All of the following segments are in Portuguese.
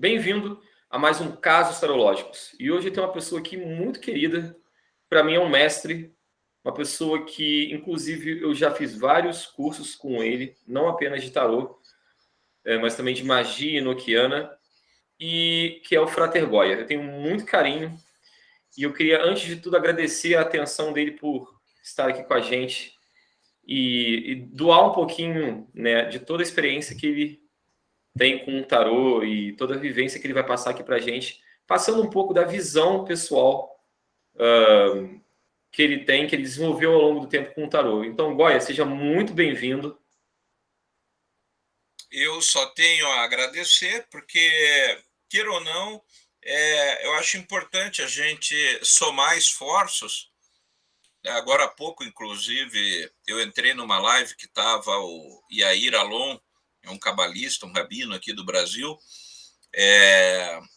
Bem-vindo a mais um Casos Tarológicos. E hoje tem uma pessoa aqui muito querida, para mim é um mestre, uma pessoa que, inclusive, eu já fiz vários cursos com ele, não apenas de tarô, mas também de magia enoquiana, e que é o Frater Goya. Eu tenho muito carinho e eu queria, antes de tudo, agradecer a atenção dele por estar aqui com a gente e doar um pouquinho, né, de toda a experiência que ele tem com o tarô e toda a vivência que ele vai passar aqui para a gente, passando um pouco da visão pessoal que ele tem, que ele desenvolveu ao longo do tempo com o tarô. Então, Goya, seja muito bem-vindo. Eu só tenho a agradecer, porque, queira ou não, eu acho importante a gente somar esforços. Agora há pouco, inclusive, eu entrei numa live que estava o Yair Alon, é um cabalista, um rabino aqui do Brasil,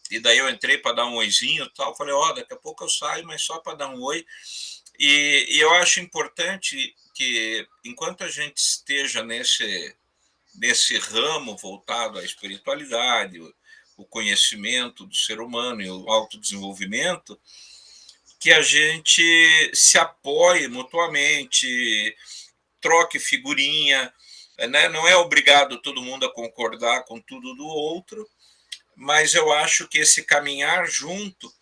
e daí eu entrei para dar um oizinho e tal, falei, daqui a pouco eu saio, mas só para dar um oi. E eu acho importante que, enquanto a gente esteja nesse ramo voltado à espiritualidade, o conhecimento do ser humano e o autodesenvolvimento, que a gente se apoie mutuamente, troque figurinha, né? Não é obrigado todo mundo a concordar com tudo do outro, mas eu acho que esse caminhar junto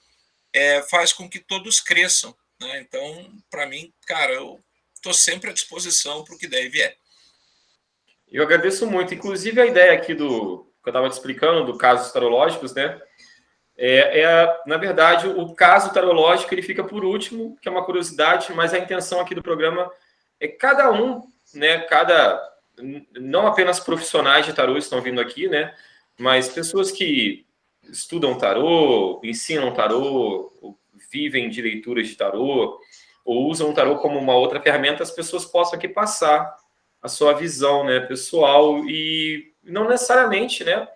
faz com que todos cresçam, né? Então, para mim, cara, eu estou sempre à disposição para o que der e vier. Eu agradeço muito. Inclusive, a ideia aqui do que eu estava te explicando, do casos tarológicos, né? Na verdade, o caso tarológico ele fica por último, que é uma curiosidade, mas a intenção aqui do programa é cada um, né? Não apenas profissionais de tarô estão vindo aqui, né? Mas pessoas que estudam tarô, ensinam tarô, vivem de leituras de tarô, ou usam o tarô como uma outra ferramenta, as pessoas possam aqui passar a sua visão, né, pessoal, e não necessariamente, né,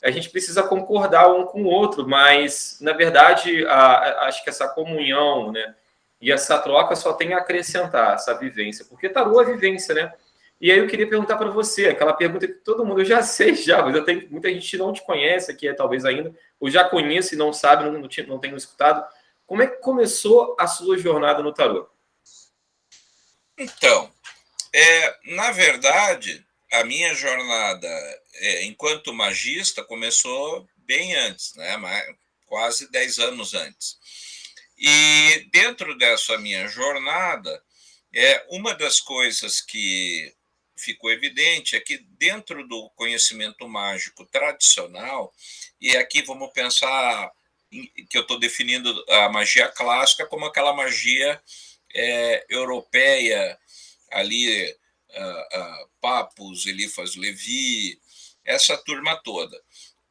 a gente precisa concordar um com o outro, mas, na verdade, acho que essa comunhão, né, e essa troca só tem a acrescentar essa vivência, porque tarô é vivência, né? E aí eu queria perguntar para você, aquela pergunta que todo mundo, eu já sei já, mas muita gente não te conhece aqui, talvez ainda, ou já conhece e não sabe, não tem escutado. Como é que começou a sua jornada no tarô? Então, na verdade, a minha jornada enquanto magista começou bem antes, né? Quase 10 anos antes. E dentro dessa minha jornada, uma das coisas que ficou evidente é que dentro do conhecimento mágico tradicional, e aqui vamos pensar que eu estou definindo a magia clássica como aquela magia europeia, ali Papus, Eliphas Levi, essa turma toda.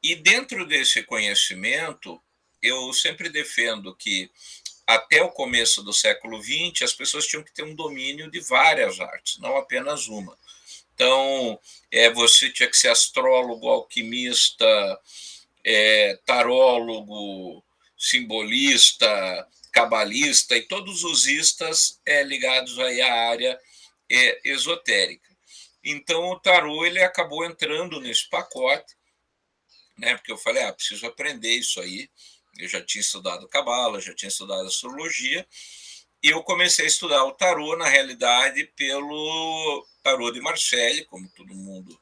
E dentro desse conhecimento, eu sempre defendo que até o começo do século XX, as pessoas tinham que ter um domínio de várias artes, não apenas uma. Então, você tinha que ser astrólogo, alquimista, tarólogo, simbolista, cabalista e todos os istas ligados aí à área esotérica. Então, o tarô ele acabou entrando nesse pacote, né? Porque eu falei, preciso aprender isso aí. Eu já tinha estudado cabala, já tinha estudado astrologia, e eu comecei a estudar o tarô, na realidade, pelo tarô de Marseille, como todo mundo,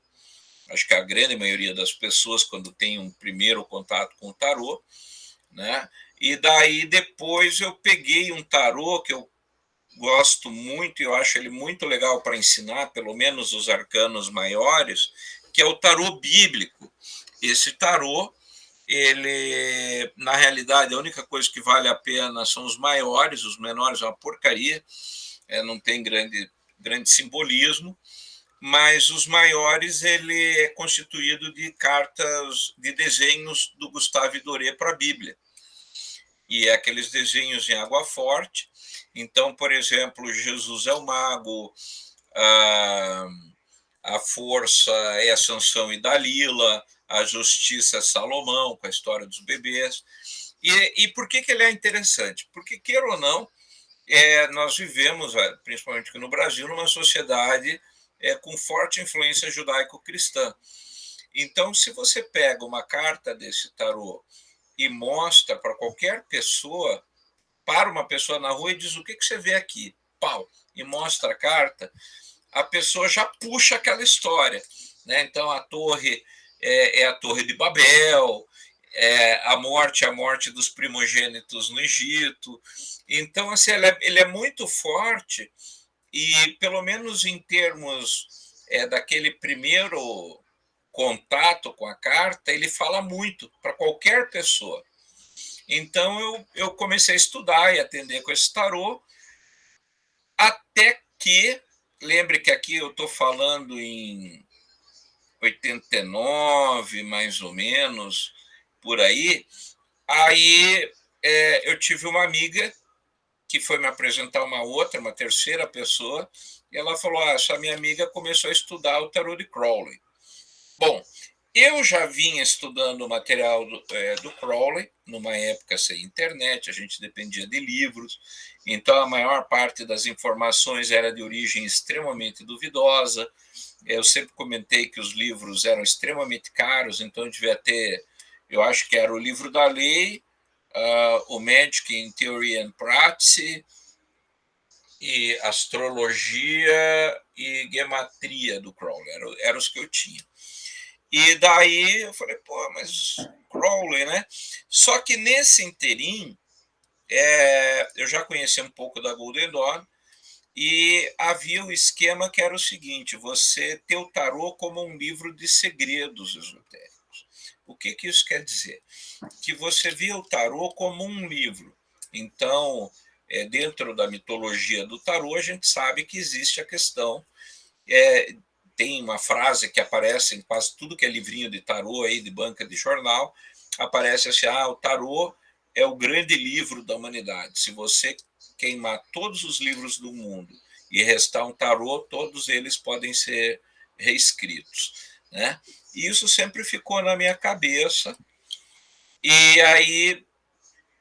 acho que a grande maioria das pessoas, quando tem um primeiro contato com o tarô, né? E daí depois eu peguei um tarô que eu gosto muito, e eu acho ele muito legal para ensinar, pelo menos os arcanos maiores, que é o tarô bíblico. Esse tarô, ele, na realidade, a única coisa que vale a pena são os maiores, os menores é uma porcaria, não tem grande simbolismo, mas os maiores ele é constituído de cartas, de desenhos do Gustave Doré para a Bíblia. E é aqueles desenhos em água forte. Então, por exemplo, Jesus é o mago, a força é a Sansão e Dalila, a justiça é Salomão, com a história dos bebês. E por que ele é interessante? Porque, queira ou não, nós vivemos, principalmente aqui no Brasil, numa sociedade com forte influência judaico-cristã. Então, se você pega uma carta desse tarô e mostra para qualquer pessoa, para uma pessoa na rua e diz: o que você vê aqui? Pau, e mostra a carta, a pessoa já puxa aquela história. Né? Então, a torre é a Torre de Babel, a morte dos primogênitos no Egito. Então, assim, ele é muito forte e, pelo menos em termos daquele primeiro contato com a carta, ele fala muito para qualquer pessoa. Então, eu comecei a estudar e atender com esse tarô, até que, lembre que aqui eu estou falando em 89, mais ou menos, por aí. Aí eu tive uma amiga que foi me apresentar uma terceira pessoa, e ela falou: essa minha amiga começou a estudar o tarô de Crowley. Bom, eu já vinha estudando o material do Crowley, numa época sem internet, a gente dependia de livros, então a maior parte das informações era de origem extremamente duvidosa. Eu sempre comentei que os livros eram extremamente caros, então eu devia ter, eu acho que era o Livro da Lei, o Magic in Theory and Practice, e Astrologia e Gematria do Crowley, eram os que eu tinha. E daí eu falei: pô, mas Crowley, né? Só que nesse interim, eu já conheci um pouco da Golden Dawn, e havia o esquema que era o seguinte: você ter o tarô como um livro de segredos esotéricos. O que isso quer dizer? Que você via o tarô como um livro. Então, dentro da mitologia do tarô, a gente sabe que existe a questão. Tem uma frase que aparece em quase tudo que é livrinho de tarô aí, de banca de jornal, aparece assim: o tarô é o grande livro da humanidade. Se você queimar todos os livros do mundo e restar um tarô, todos eles podem ser reescritos. Né? E isso sempre ficou na minha cabeça. E aí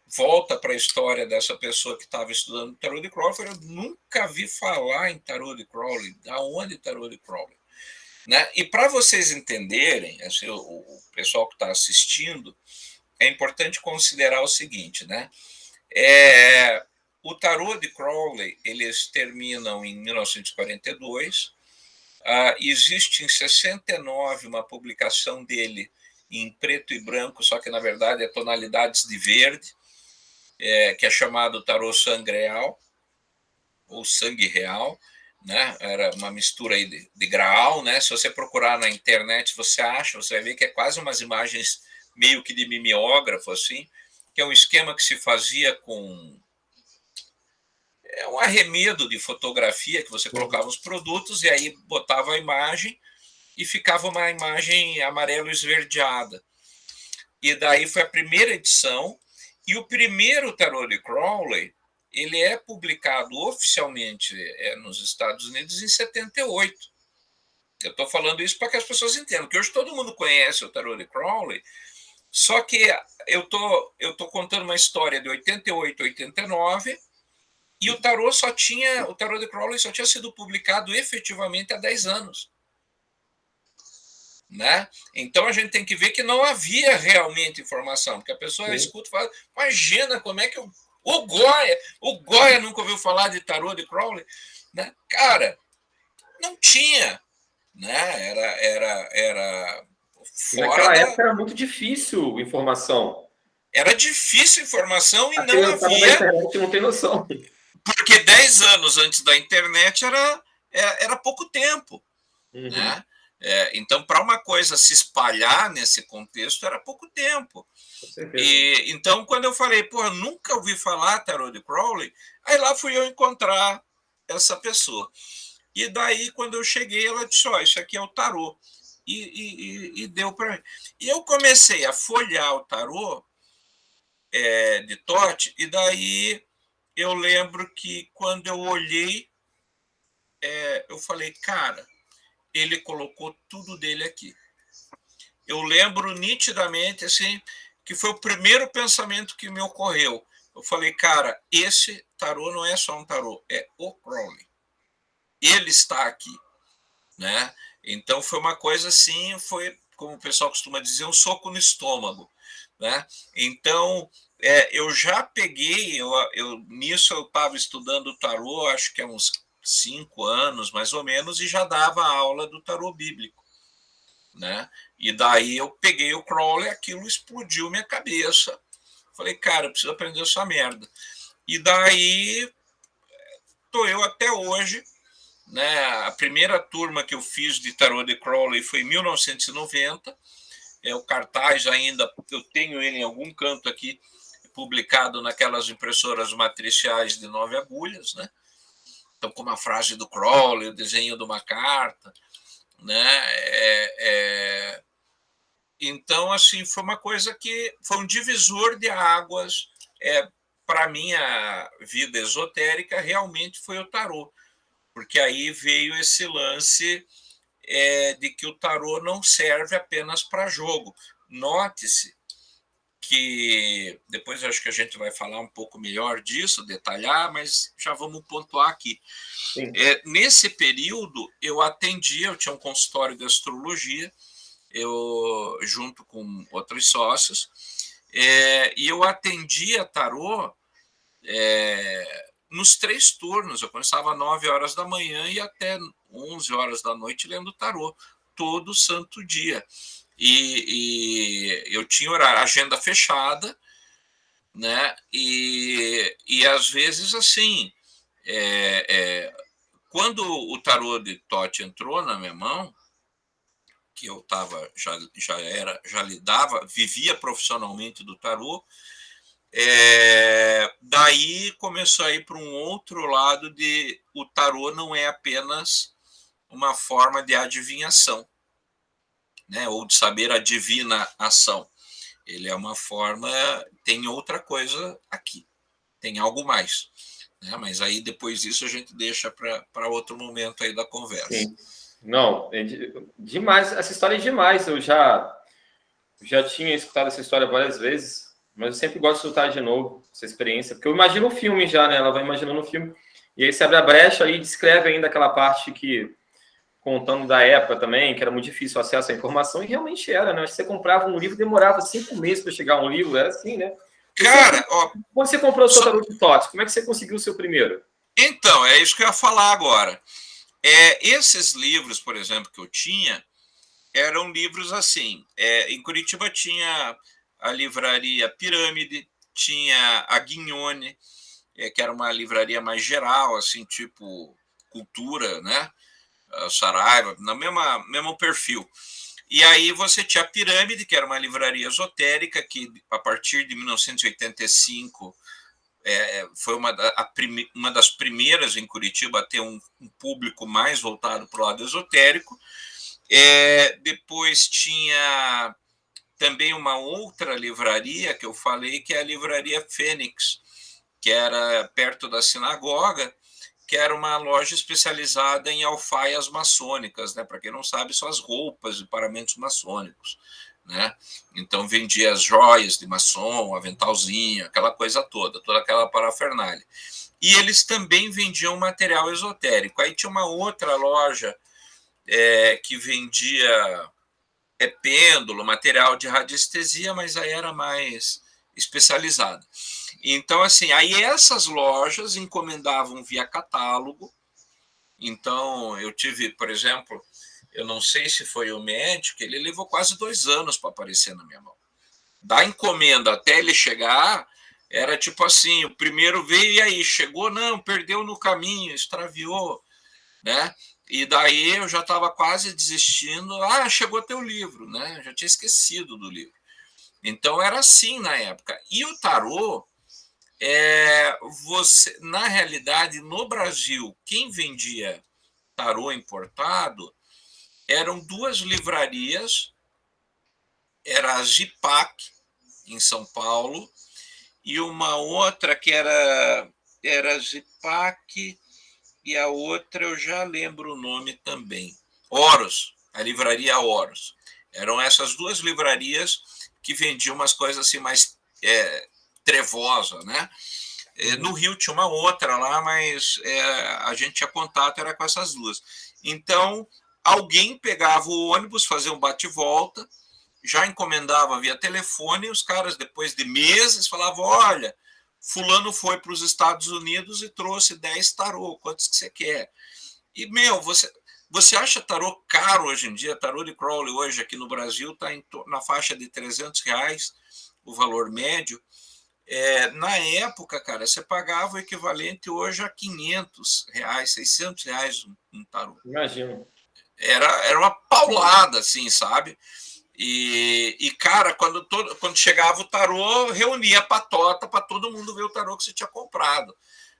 volta para a história dessa pessoa que estava estudando tarô de Crowley. Eu nunca vi falar em tarô de Crowley. Da onde tarô de Crowley? Né? E para vocês entenderem, assim, o pessoal que está assistindo, é importante considerar o seguinte, né? O tarô de Crowley, eles terminam em 1942. Existe em 69 uma publicação dele em preto e branco, só que na verdade é tonalidades de verde, que é chamado Tarô Sangue Real, ou Sangue Real, né? Era uma mistura aí de Graal, né? Se você procurar na internet, você vai ver que é quase umas imagens meio que de mimeógrafo, assim, que é um esquema que se fazia com um arremedo de fotografia, que você colocava os produtos e aí botava a imagem e ficava uma imagem amarelo esverdeada. E daí foi a primeira edição, e o primeiro tarô de Crowley, ele é publicado oficialmente nos Estados Unidos em 78. Eu estou falando isso para que as pessoas entendam, que hoje todo mundo conhece o tarô de Crowley, só que eu tô contando uma história de 88, 89, e o tarô de Crowley só tinha sido publicado efetivamente há 10 anos. Né? Então a gente tem que ver que não havia realmente informação, porque a pessoa escuta e fala: imagina como é que o Goya nunca ouviu falar de tarô de Crowley, né? Cara, não tinha, né? Era fora naquela época era muito difícil informação. Era difícil informação e a não criançada da havia, internet não tem noção. porque 10 anos antes da internet era pouco tempo, né? Então, para uma coisa se espalhar nesse contexto, era pouco tempo. E, então, quando eu falei: pô, nunca ouvi falar tarô de Crowley, aí lá fui eu encontrar essa pessoa. E daí, quando eu cheguei, ela disse: isso aqui é o tarô. E deu para mim. E eu comecei a folhear o tarô de Tote, e daí eu lembro que quando eu olhei, eu falei: cara, ele colocou tudo dele aqui. Eu lembro nitidamente, assim, que foi o primeiro pensamento que me ocorreu. Eu falei: cara, esse tarô não é só um tarô, é o Crowley. Ele está aqui, né? Então foi uma coisa assim, foi como o pessoal costuma dizer, um soco no estômago, né? Então, eu já peguei, nisso eu estava estudando o tarô, acho que há uns 5 anos, mais ou menos, e já dava aula do tarô bíblico, né? E daí eu peguei o Crowley, aquilo explodiu minha cabeça. Falei, cara, eu preciso aprender essa merda. E daí tô eu até hoje, né? A primeira turma que eu fiz de tarô de Crowley foi em 1990. O cartaz ainda, eu tenho ele em algum canto aqui, publicado naquelas impressoras matriciais de 9 agulhas, né? Então, com uma frase do Crowley, o desenho de uma carta, né? Então, assim, foi uma coisa que foi um divisor de águas para a minha vida esotérica, realmente foi o tarô, porque aí veio esse lance de que o tarô não serve apenas para jogo. Note-se que depois acho que a gente vai falar um pouco melhor disso, detalhar, mas já vamos pontuar aqui. Nesse período, eu tinha um consultório de astrologia, eu junto com outros sócios, e eu atendia tarô nos 3 turnos. Eu começava às 9 horas da manhã e até 11 horas da noite lendo tarô, todo santo dia. E eu tinha agenda fechada, né? E às vezes, assim, quando o tarô de Tote entrou na minha mão, que eu tava, já lidava, vivia profissionalmente do tarô, daí começou a ir para um outro lado de o tarô não é apenas uma forma de adivinhação, né, ou de saber a divina ação. Ele é uma forma, tem outra coisa aqui, tem algo mais, né? Mas aí depois disso a gente deixa para outro momento aí da conversa. Sim. Não, demais, essa história é demais. Eu já tinha escutado essa história várias vezes, mas eu sempre gosto de escutar de novo essa experiência, porque eu imagino o filme já, né? Ela vai imaginando o filme, e aí você abre a brecha e descreve ainda aquela parte que, contando da época também, que era muito difícil o acesso à informação, e realmente era, né? Você comprava um livro, demorava 5 meses para chegar um livro, era assim, né? Cara, quando você comprou o seu tarô de Tots, como é que você conseguiu o seu primeiro? Então, é isso que eu ia falar agora. Esses livros, por exemplo, que eu tinha, eram livros assim. Em Curitiba tinha a livraria Pirâmide, tinha a Guignone, que era uma livraria mais geral, assim, tipo cultura, né? Saraiva, no mesmo perfil. E aí você tinha a Pirâmide, que era uma livraria esotérica, que a partir de 1985 foi uma das primeiras em Curitiba a ter um público mais voltado para o lado esotérico. Depois tinha também uma outra livraria que eu falei, que é a livraria Fênix, que era perto da sinagoga, que era uma loja especializada em alfaias maçônicas, né? Para quem não sabe, são as roupas e paramentos maçônicos, né? Então vendia as joias de maçom, aventalzinho, aquela coisa toda aquela parafernália. E eles também vendiam material esotérico. Aí tinha uma outra loja que vendia pêndulo, material de radiestesia, mas aí era mais especializada. Então, assim, aí essas lojas encomendavam via catálogo. Então, eu tive, por exemplo, eu não sei se foi o médico, ele levou quase 2 anos para aparecer na minha mão. Da encomenda até ele chegar, era tipo assim, o primeiro veio e aí, chegou, não, perdeu no caminho, extraviou, né? E daí eu já estava quase desistindo, chegou teu livro, né? Já tinha esquecido do livro. Então era assim na época. E o tarô, na realidade, no Brasil, quem vendia tarô importado eram 2 livrarias, era a Zipac, em São Paulo, e uma outra que era a Zipac, e a outra eu já lembro o nome também, Horus, a livraria Horus. Eram essas 2 livrarias que vendiam umas coisas assim mais trevosas, né? No Rio tinha uma outra lá, mas a gente tinha contato, era com essas 2. Então, alguém pegava o ônibus, fazia um bate-volta, já encomendava via telefone, e os caras, depois de meses, falavam, olha, fulano foi para os Estados Unidos e trouxe 10 tarô, quantos que você quer? E, você acha tarô caro hoje em dia? Tarô de Crowley hoje aqui no Brasil está na faixa de R$ 300, o valor médio. Na época, cara, você pagava o equivalente hoje a R$ 500, R$ 600 um tarô. Imagino. Era uma paulada, assim, sabe? Cara, quando chegava o tarô, reunia a patota para todo mundo ver o tarô que você tinha comprado,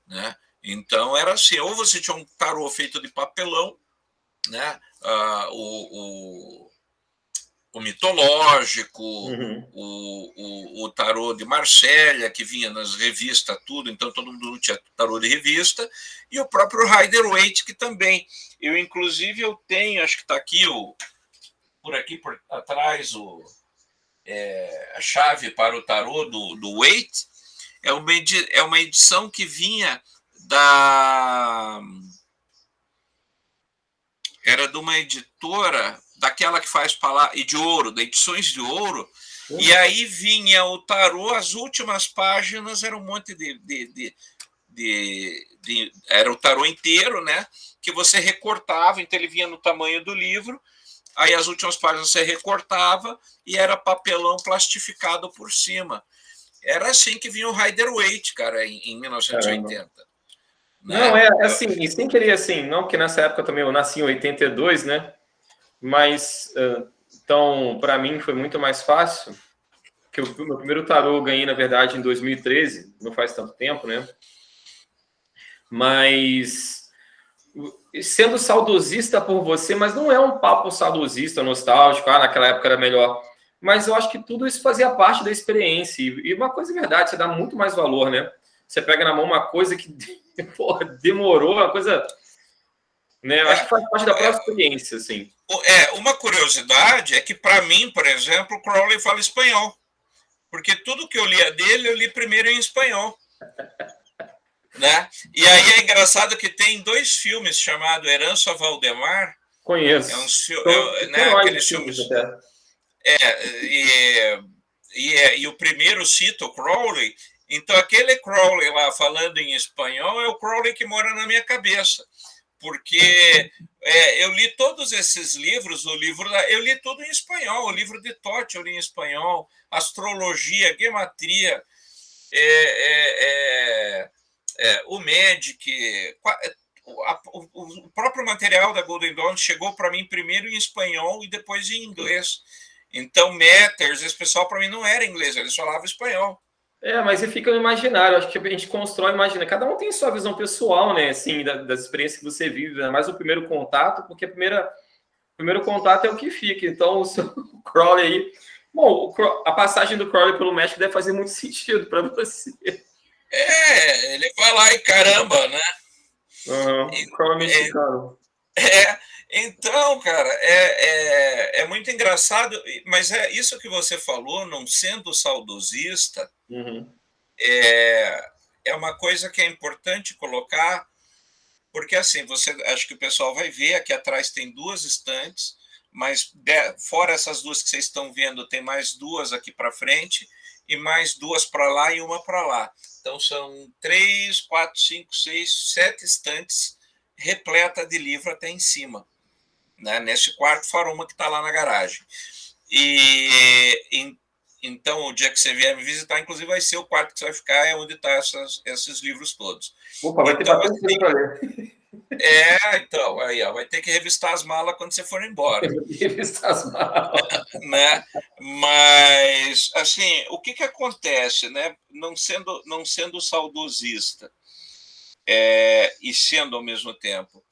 né? Então era assim, ou você tinha um tarô feito de papelão, né? O mitológico, o tarô de Marsella, que vinha nas revistas, tudo, então todo mundo tinha tarô de revista, e o próprio Rider-Waite, que também. Inclusive, eu tenho, acho que está aqui, por aqui por atrás, a chave para o tarô do Waite. É uma edição que vinha era de uma editora, daquela que faz e de ouro, da Edições de Ouro, e aí vinha o tarô, as últimas páginas era um monte era o tarô inteiro, né? Que você recortava, então ele vinha no tamanho do livro, aí as últimas páginas você recortava e era papelão plastificado por cima. Era assim que vinha o Rider-Waite, cara, em 1980. Caramba. Não, assim, e sem querer assim, não, porque nessa época também eu nasci em 82, né? Mas, então, para mim foi muito mais fácil, que o meu primeiro tarô eu ganhei, na verdade, em 2013, não faz tanto tempo, né? Mas, sendo saudosista por você, mas não é um papo saudosista, nostálgico, naquela época era melhor. Mas eu acho que tudo isso fazia parte da experiência. E uma coisa é verdade, você dá muito mais valor, né? Você pega na mão uma coisa que porra, demorou, uma coisa... Né? Eu acho que faz parte da própria experiência, assim. Uma curiosidade é que, para mim, por exemplo, o Crowley fala espanhol. Porque tudo que eu lia dele, eu li primeiro em espanhol. Né? E aí é engraçado que tem 2 filmes chamados Herança Valdemar. Conheço. Aqueles filmes. E o primeiro cita o Crowley. Então, aquele Crowley lá falando em espanhol é o Crowley que mora na minha cabeça. Porque eu li todos esses livros, eu li tudo em espanhol, o livro de Tote eu li em espanhol, astrologia, gematria, o Magic, o próprio material da Golden Dawn chegou para mim primeiro em espanhol e depois em inglês. Então, Matters, esse pessoal para mim não era inglês, eles falavam espanhol. Mas você fica no imaginário, acho que a gente constrói, imagina, cada um tem sua visão pessoal, né, assim, das experiências que você vive, né? Mais o primeiro contato, porque o primeiro contato é o que fica, então o seu Crowley aí, bom, a passagem do Crowley pelo México deve fazer muito sentido para você. Ele vai lá e caramba, né? Crowley mexicano. Então, cara, é muito engraçado, mas é isso que você falou, não sendo saudosista, é uma coisa que é importante colocar, porque assim, acho que o pessoal vai ver, aqui atrás tem 2 estantes, mas fora essas 2 que vocês estão vendo, tem mais 2 aqui para frente, e mais 2 para lá e uma para lá. Então são 3, 4, 5, 6, 7 estantes repleta de livro até em cima, né? Nesse quarto, fora uma que está lá na garagem. Então, o dia que você vier me visitar, inclusive, vai ser o quarto que você vai ficar, é onde estão esses livros todos. Opa, vai ter bastante coisa para ler. Então, aí, vai ter que revistar as malas quando você for embora. Revistar as malas. Né? Mas, assim, o que acontece, né? Não sendo saudosista e sendo ao mesmo tempo,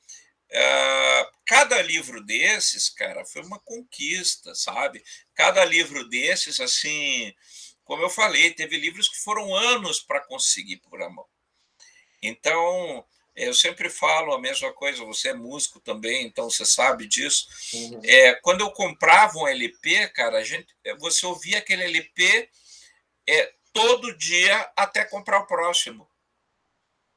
cada livro desses, cara, foi uma conquista, sabe? Cada livro desses, assim, como eu falei, teve livros que foram anos para conseguir por a mão. Então, eu sempre falo a mesma coisa, você é músico também, então você sabe disso. Quando eu comprava um LP, cara, você ouvia aquele LP todo dia até comprar o próximo.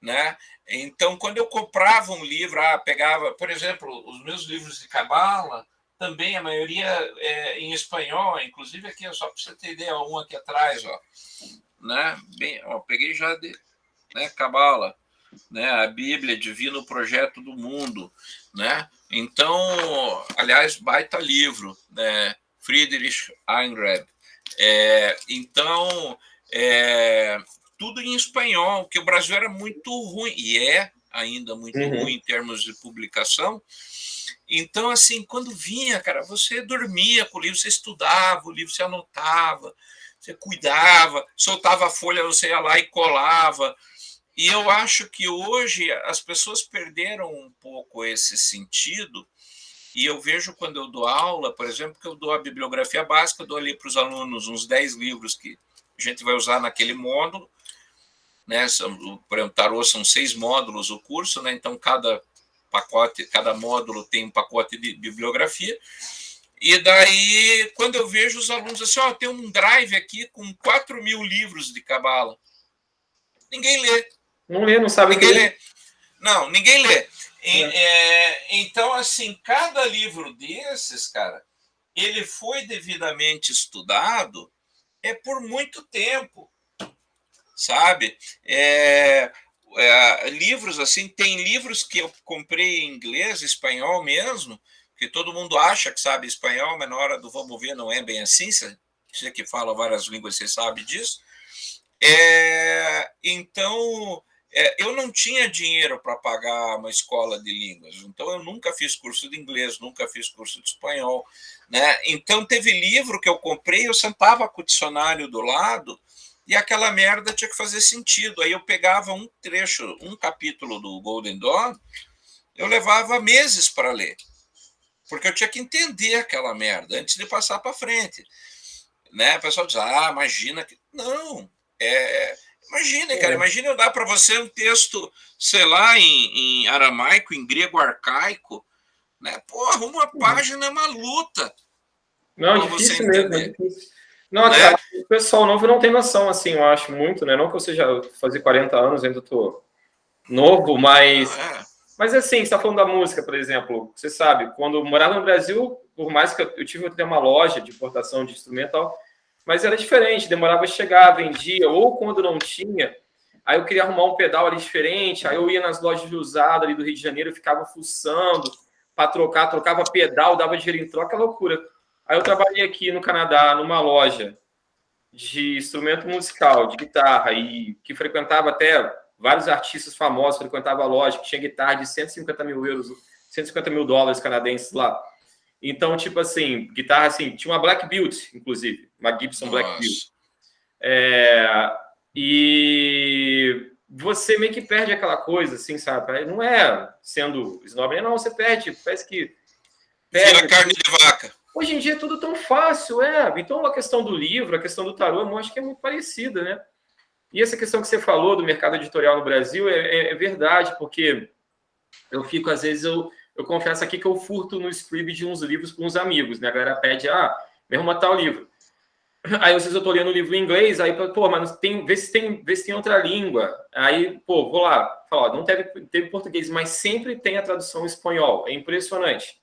né? Então, quando eu comprava um livro, pegava, por exemplo, os meus livros de cabala, também a maioria em espanhol, inclusive aqui, só para você ter ideia, um aqui atrás, ó, né? Bem, ó, peguei já de, né, cabala, né? A Bíblia, Divino Projeto do Mundo, né? Então, aliás, baita livro, né? Friedrich Einreb. Então, tudo em espanhol, porque o Brasil era muito ruim, e é ainda muito ruim em termos de publicação. Então, assim, quando vinha, cara, você dormia com o livro, você estudava o livro, você anotava, você cuidava, soltava a folha, você ia lá e colava. E eu acho que hoje as pessoas perderam um pouco esse sentido. E eu vejo quando eu dou aula, por exemplo, que eu dou a bibliografia básica, eu dou ali para os alunos uns 10 livros que a gente vai usar naquele módulo, né? Por exemplo, tarô são 6 módulos o curso, né? Então cada pacote, cada módulo tem um pacote de bibliografia. E daí, quando eu vejo os alunos assim, tem um drive aqui com 4.000 livros de cabala. Ninguém lê. Não lê, não sabe ninguém lê. Não, ninguém lê. Então, assim, cada livro desses, cara, ele foi devidamente estudado por muito tempo, sabe? Livros, assim, tem livros que eu comprei em inglês, espanhol mesmo, que todo mundo acha que sabe espanhol, mas na hora do vamos ver não é bem assim, você que fala várias línguas, você sabe disso. Então, eu não tinha dinheiro para pagar uma escola de línguas, então eu nunca fiz curso de inglês, nunca fiz curso de espanhol, né? Então, teve livro que eu comprei, eu sentava com o dicionário do lado e aquela merda tinha que fazer sentido. Aí eu pegava um trecho, um capítulo do Golden Dawn, eu levava meses para ler, porque eu tinha que entender aquela merda antes de passar para frente, né? O pessoal diz, imagina que... Não, imagina, cara, imagina eu dar para você um texto, sei lá, em aramaico, em grego arcaico, né? Porra, uma página é uma luta. Não, difícil mesmo, é difícil. Não, né? Cara, o pessoal novo não tem noção, assim, eu acho muito, né? Não que eu seja fazer 40 anos, ainda tô novo, mas... Mas assim, você está falando da música, por exemplo, você sabe, quando eu morava no Brasil, por mais que eu tive até uma loja de importação de instrumental, mas era diferente, demorava a chegar, vendia, ou quando não tinha, aí eu queria arrumar um pedal ali diferente, aí eu ia nas lojas de usado ali do Rio de Janeiro, ficava fuçando para trocar, trocava pedal, dava dinheiro em troca, loucura. Aí eu trabalhei aqui no Canadá, numa loja de instrumento musical, de guitarra, e que frequentava até vários artistas famosos, frequentava a loja, que tinha guitarra de 150 mil euros, 150 mil dólares canadenses lá. Então, tipo assim, guitarra assim, tinha uma Black Beauty, inclusive, uma Gibson Black Beauty. E você meio que perde aquela coisa, assim, sabe? Não é sendo snob, não, você perde, parece que... Vira carne de vaca. Hoje em dia é tudo tão fácil, Então, a questão do livro, a questão do tarô, eu acho que é muito parecida, né? E essa questão que você falou do mercado editorial no Brasil é verdade, porque eu fico, às vezes, eu confesso aqui que eu furto no Scribd de uns livros com uns amigos, né? A galera pede, me arruma tal livro. Aí, às vezes, eu tô lendo um livro em inglês, aí, mas vê se tem outra língua. Aí, vou lá, falo, não teve português, mas sempre tem a tradução em espanhol. É impressionante.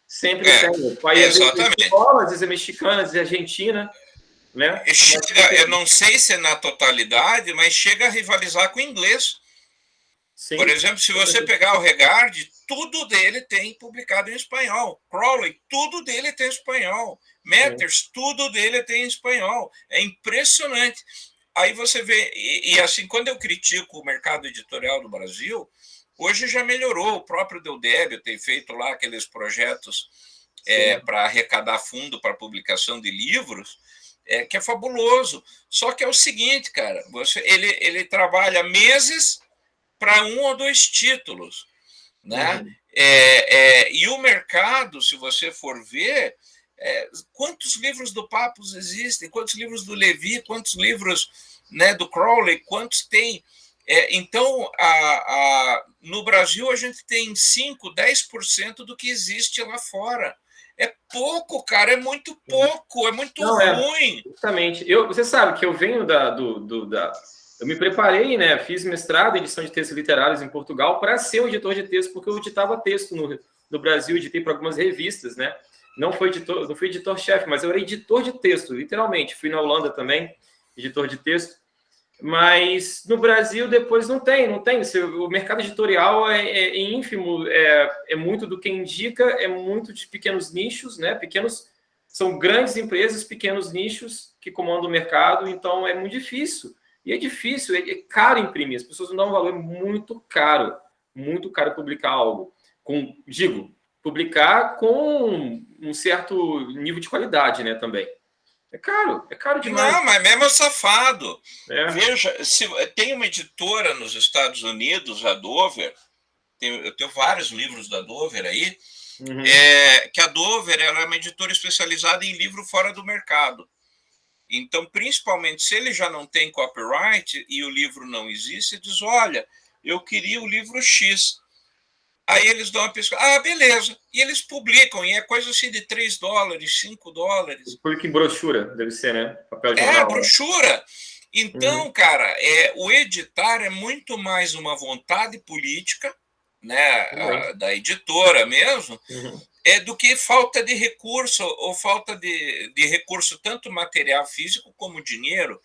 Sempre tem. Aí, exatamente. Às vezes é mexicana, às vezes é argentina, né? Eu não sei se é na totalidade, mas chega a rivalizar com o inglês. Sim. Por exemplo, se você pegar o Regard, tudo dele tem publicado em espanhol. Crowley, tudo dele tem em espanhol. Matters, tudo dele tem em espanhol. É impressionante. Aí você vê, e assim, quando eu critico o mercado editorial do Brasil, hoje já melhorou. O próprio Deodébio tem feito lá aqueles projetos para arrecadar fundo para publicação de livros, que é fabuloso. Só que é o seguinte, cara, ele trabalha meses para 1 ou 2 títulos, né? E o mercado, se você for ver, quantos livros do Papus existem, quantos livros do Levi, quantos livros, né, do Crowley, quantos tem? Então, no Brasil, a gente tem 5%, 10% do que existe lá fora. É pouco, cara, é muito pouco, é muito ruim. Justamente. Você sabe que eu venho eu me preparei, né? Fiz mestrado em edição de textos literários em Portugal para ser um editor de texto, porque eu editava texto no Brasil, editei para algumas revistas, né? Não fui editor-chefe, mas eu era editor de texto, literalmente. Fui na Holanda também, editor de texto. Mas no Brasil depois não tem. O mercado editorial é ínfimo, é muito do que indica, é muito de pequenos nichos, né? São grandes empresas, pequenos nichos que comandam o mercado, então é muito difícil. E é difícil, é caro imprimir. As pessoas não dão um valor, é muito caro publicar algo. Publicar com um certo nível de qualidade, né, também. É caro demais. Não, mas mesmo safado. É. Veja, tem uma editora nos Estados Unidos, a Dover, eu tenho vários livros da Dover aí, que a Dover ela é uma editora especializada em livro fora do mercado. Então, principalmente, se ele já não tem copyright e o livro não existe, diz, olha, eu queria o livro X. Aí eles dão uma pesquisa. Ah, beleza. E eles publicam, e é coisa assim de $3, $5. Publica em brochura, deve ser, né? Papel de jornal. Brochura. Então, cara, o editar é muito mais uma vontade política, né, da editora mesmo, do que falta de recurso, ou falta de recurso, tanto material físico como dinheiro.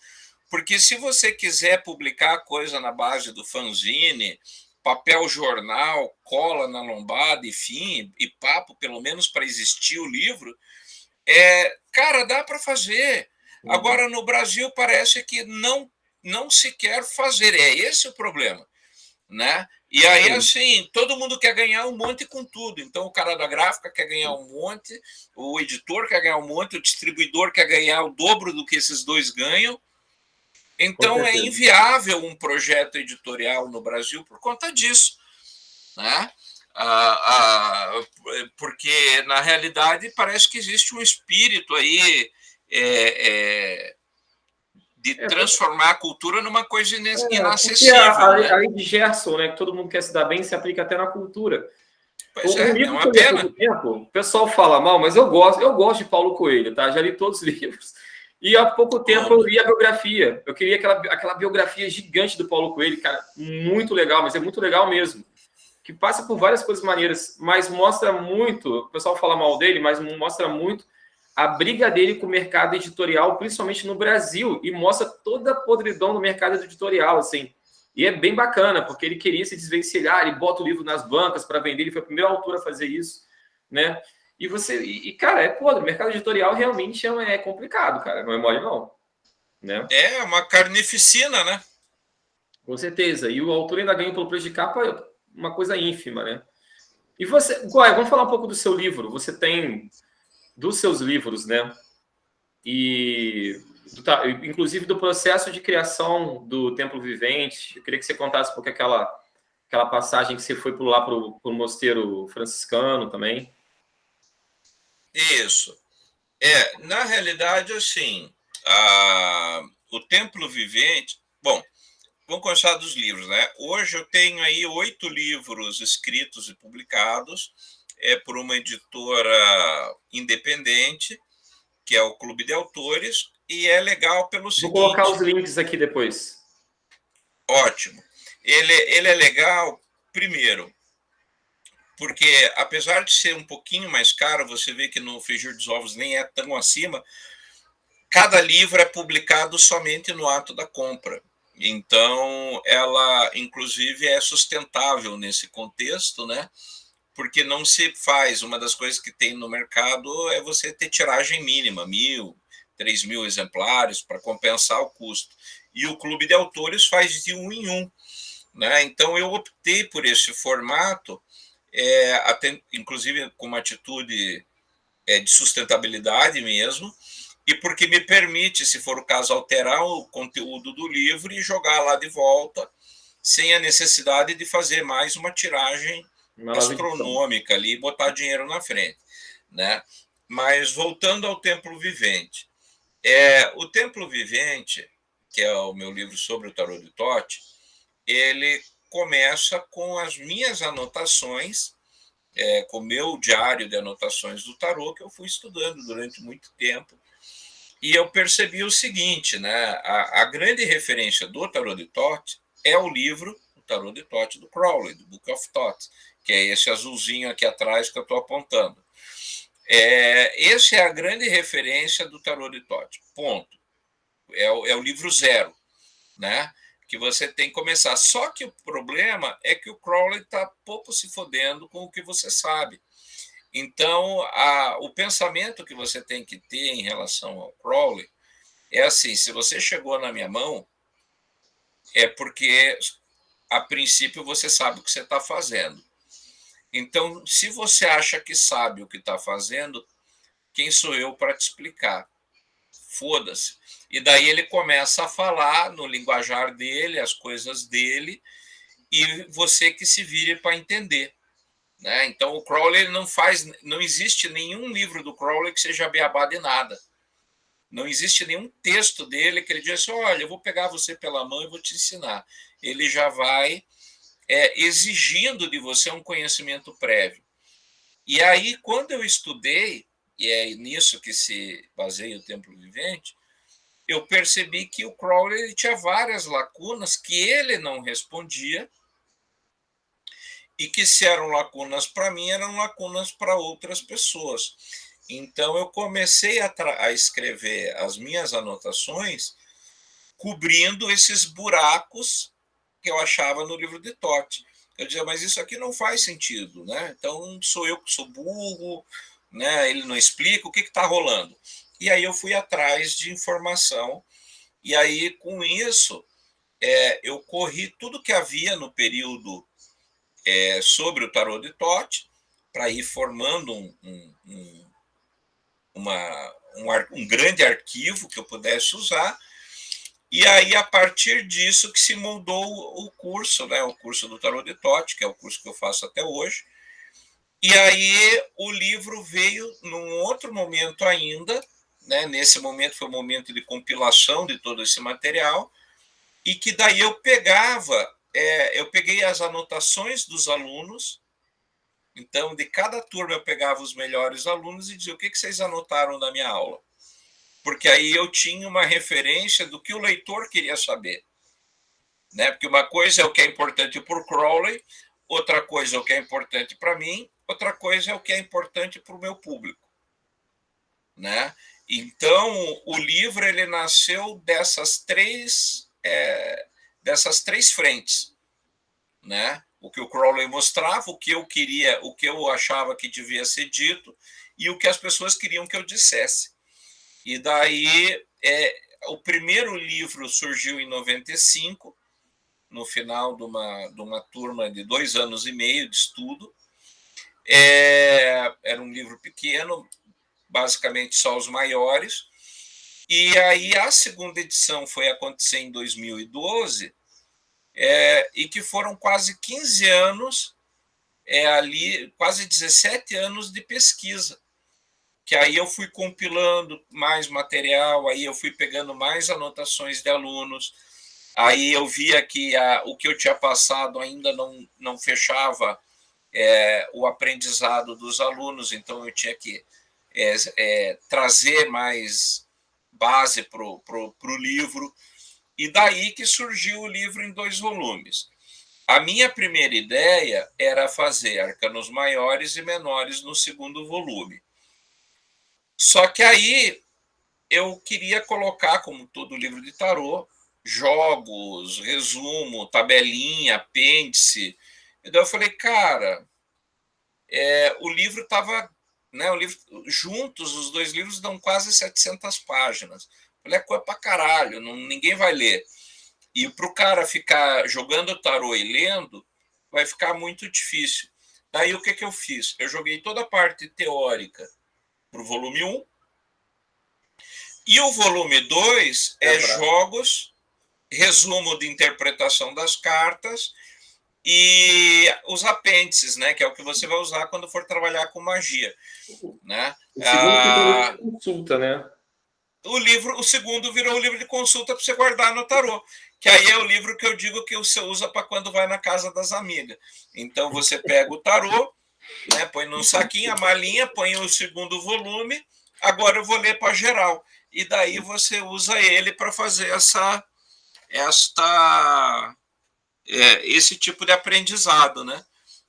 Porque se você quiser publicar coisa na base do fanzine, papel jornal, cola na lombada, enfim, e papo, pelo menos para existir o livro, cara, dá para fazer. Agora, no Brasil, parece que não se quer fazer. É esse o problema, né? E aí, assim, todo mundo quer ganhar um monte com tudo. Então, o cara da gráfica quer ganhar um monte, o editor quer ganhar um monte, o distribuidor quer ganhar o dobro do que esses dois ganham. Então, é inviável um projeto editorial no Brasil por conta disso, né? Porque, na realidade, parece que existe um espírito aí de transformar a cultura numa coisa inacessível. A lei de Gerson, né, que todo mundo quer se dar bem, se aplica até na cultura. Pois é uma pena. O pessoal fala mal, mas eu gosto de Paulo Coelho, tá? Já li todos os livros. E há pouco tempo eu li a biografia. Eu queria aquela biografia gigante do Paulo Coelho, cara, muito legal, mas é muito legal mesmo. Que passa por várias coisas maneiras, mas mostra muito, o pessoal fala mal dele, mas mostra muito a briga dele com o mercado editorial, principalmente no Brasil, e mostra toda a podridão do mercado editorial, assim. E é bem bacana, porque ele queria se desvencilhar, ele bota o livro nas bancas para vender, ele foi o primeiro autor a fazer isso, né? Cara, é podre, o mercado editorial realmente é complicado, cara, não é mole não, né? É uma carnificina, né? Com certeza, e o autor ainda ganha pelo preço de capa uma coisa ínfima, né? E você, Goy, vamos falar um pouco do seu livro. Você tem dos seus livros, né? E inclusive do processo de criação do Templo Vivente. Eu queria que você contasse um pouco aquela passagem que você foi lá para o mosteiro franciscano também. Isso. Na realidade, assim, o Templo Vivente. Bom, vamos começar dos livros, né? Hoje eu tenho aí 8 livros escritos e publicados por uma editora independente, que é o Clube de Autores, e é legal pelo seguinte... Vou colocar os links aqui depois. Ótimo. Ele é legal, primeiro, porque apesar de ser um pouquinho mais caro, você vê que no Frigir dos Ovos nem é tão acima, cada livro é publicado somente no ato da compra. Então, ela, inclusive, é sustentável nesse contexto, né? Porque não se faz, uma das coisas que tem no mercado é você ter tiragem mínima, 1.000, 3.000 exemplares, para compensar o custo. E o Clube de Autores faz de 1 em 1. Né? Então, eu optei por esse formato, até, inclusive com uma atitude de sustentabilidade mesmo, e porque me permite, se for o caso, alterar o conteúdo do livro e jogar lá de volta, sem a necessidade de fazer mais uma tiragem astronômica ali e botar dinheiro na frente. Né? Mas, voltando ao Templo Vivente. O Templo Vivente, que é o meu livro sobre o Tarô de Tote, ele começa com as minhas anotações, com o meu diário de anotações do tarô, que eu fui estudando durante muito tempo, E eu percebi o seguinte, né? A grande referência do Tarot de Thoth é o livro O Tarot de Thoth do Crowley, do Book of Thoth, que é esse azulzinho aqui atrás que eu estou apontando. Essa é a grande referência do Tarot de Thoth. Ponto. É o livro zero, né? Que você tem que começar. Só que o problema é que o Crowley está pouco se fodendo com o que você sabe. Então, o pensamento que você tem que ter em relação ao Crowley é assim: se você chegou na minha mão, é porque, a princípio, você sabe o que você está fazendo. Então, se você acha que sabe o que está fazendo, quem sou eu para te explicar? Foda-se. E daí ele começa a falar no linguajar dele, as coisas dele, e você que se vire para entender. Né? Então, o Crowley não existe nenhum livro do Crowley que seja beabá de nada. Não existe nenhum texto dele que ele diz assim: olha, eu vou pegar você pela mão e vou te ensinar. Ele já vai exigindo de você um conhecimento prévio. E aí, quando eu estudei, e é nisso que se baseia o Templo Vivente, eu percebi que o Crowley ele tinha várias lacunas que ele não respondia, e que, se eram lacunas para mim, eram lacunas para outras pessoas. Então, eu comecei a escrever as minhas anotações cobrindo esses buracos que eu achava no livro de Thoth. Eu dizia, mas isso aqui não faz sentido, né? Então, sou eu que sou burro, né? Ele não explica o que está rolando. E aí eu fui atrás de informação, e aí, com isso, eu corri tudo que havia no período sobre o Tarot de Thoth, para ir formando um grande arquivo que eu pudesse usar. E aí, a partir disso, que se moldou o curso, né? O curso do Tarot de Thoth, que é o curso que eu faço até hoje. E aí, o livro veio num outro momento ainda, né? Nesse momento foi o momento de compilação de todo esse material, e que daí eu peguei as anotações dos alunos. Então, de cada turma eu pegava os melhores alunos e dizia: o que vocês anotaram da minha aula? Porque aí eu tinha uma referência do que o leitor queria saber. Né? Porque uma coisa é o que é importante para o Crowley, outra coisa é o que é importante para mim, outra coisa é o que é importante para o meu público. Né? Então, o livro ele nasceu dessas três frentes. Né? O que o Crowley mostrava, o que eu queria, o que eu achava que devia ser dito e o que as pessoas queriam que eu dissesse. E daí, o primeiro livro surgiu em 95, no final de uma turma de 2 anos e meio de estudo. Era um livro pequeno, basicamente só os maiores. E aí a segunda edição foi acontecer em 2012, e que foram quase 15 anos, ali, quase 17 anos de pesquisa. Que aí eu fui compilando mais material, aí eu fui pegando mais anotações de alunos, aí eu via que o que eu tinha passado ainda não fechava o aprendizado dos alunos, então eu tinha que trazer mais base para o livro, e daí que surgiu o livro em 2 volumes. A minha primeira ideia era fazer arcanos maiores e menores no segundo volume. Só que aí eu queria colocar, como todo livro de tarô, jogos, resumo, tabelinha, apêndice. Então eu falei, cara, o livro estava, né, juntos, os 2 livros dão quase 700 páginas. Eu falei, é coisa pra caralho, ninguém vai ler. E para o cara ficar jogando tarô e lendo, vai ficar muito difícil. Daí o que eu fiz? Eu joguei toda a parte teórica para o volume 1, e o volume 2 jogos, resumo de interpretação das cartas e os apêndices, né, que é o que você vai usar quando for trabalhar com magia. Né? O segundo consulta, né? O segundo virou o livro de consulta para você guardar no tarô, que aí é o livro que eu digo que você usa para quando vai na casa das amigas. Então você pega o tarô, né, põe num saquinho, a malinha, põe o segundo volume, agora eu vou ler para geral. E daí você usa ele para fazer esse tipo de aprendizado, né?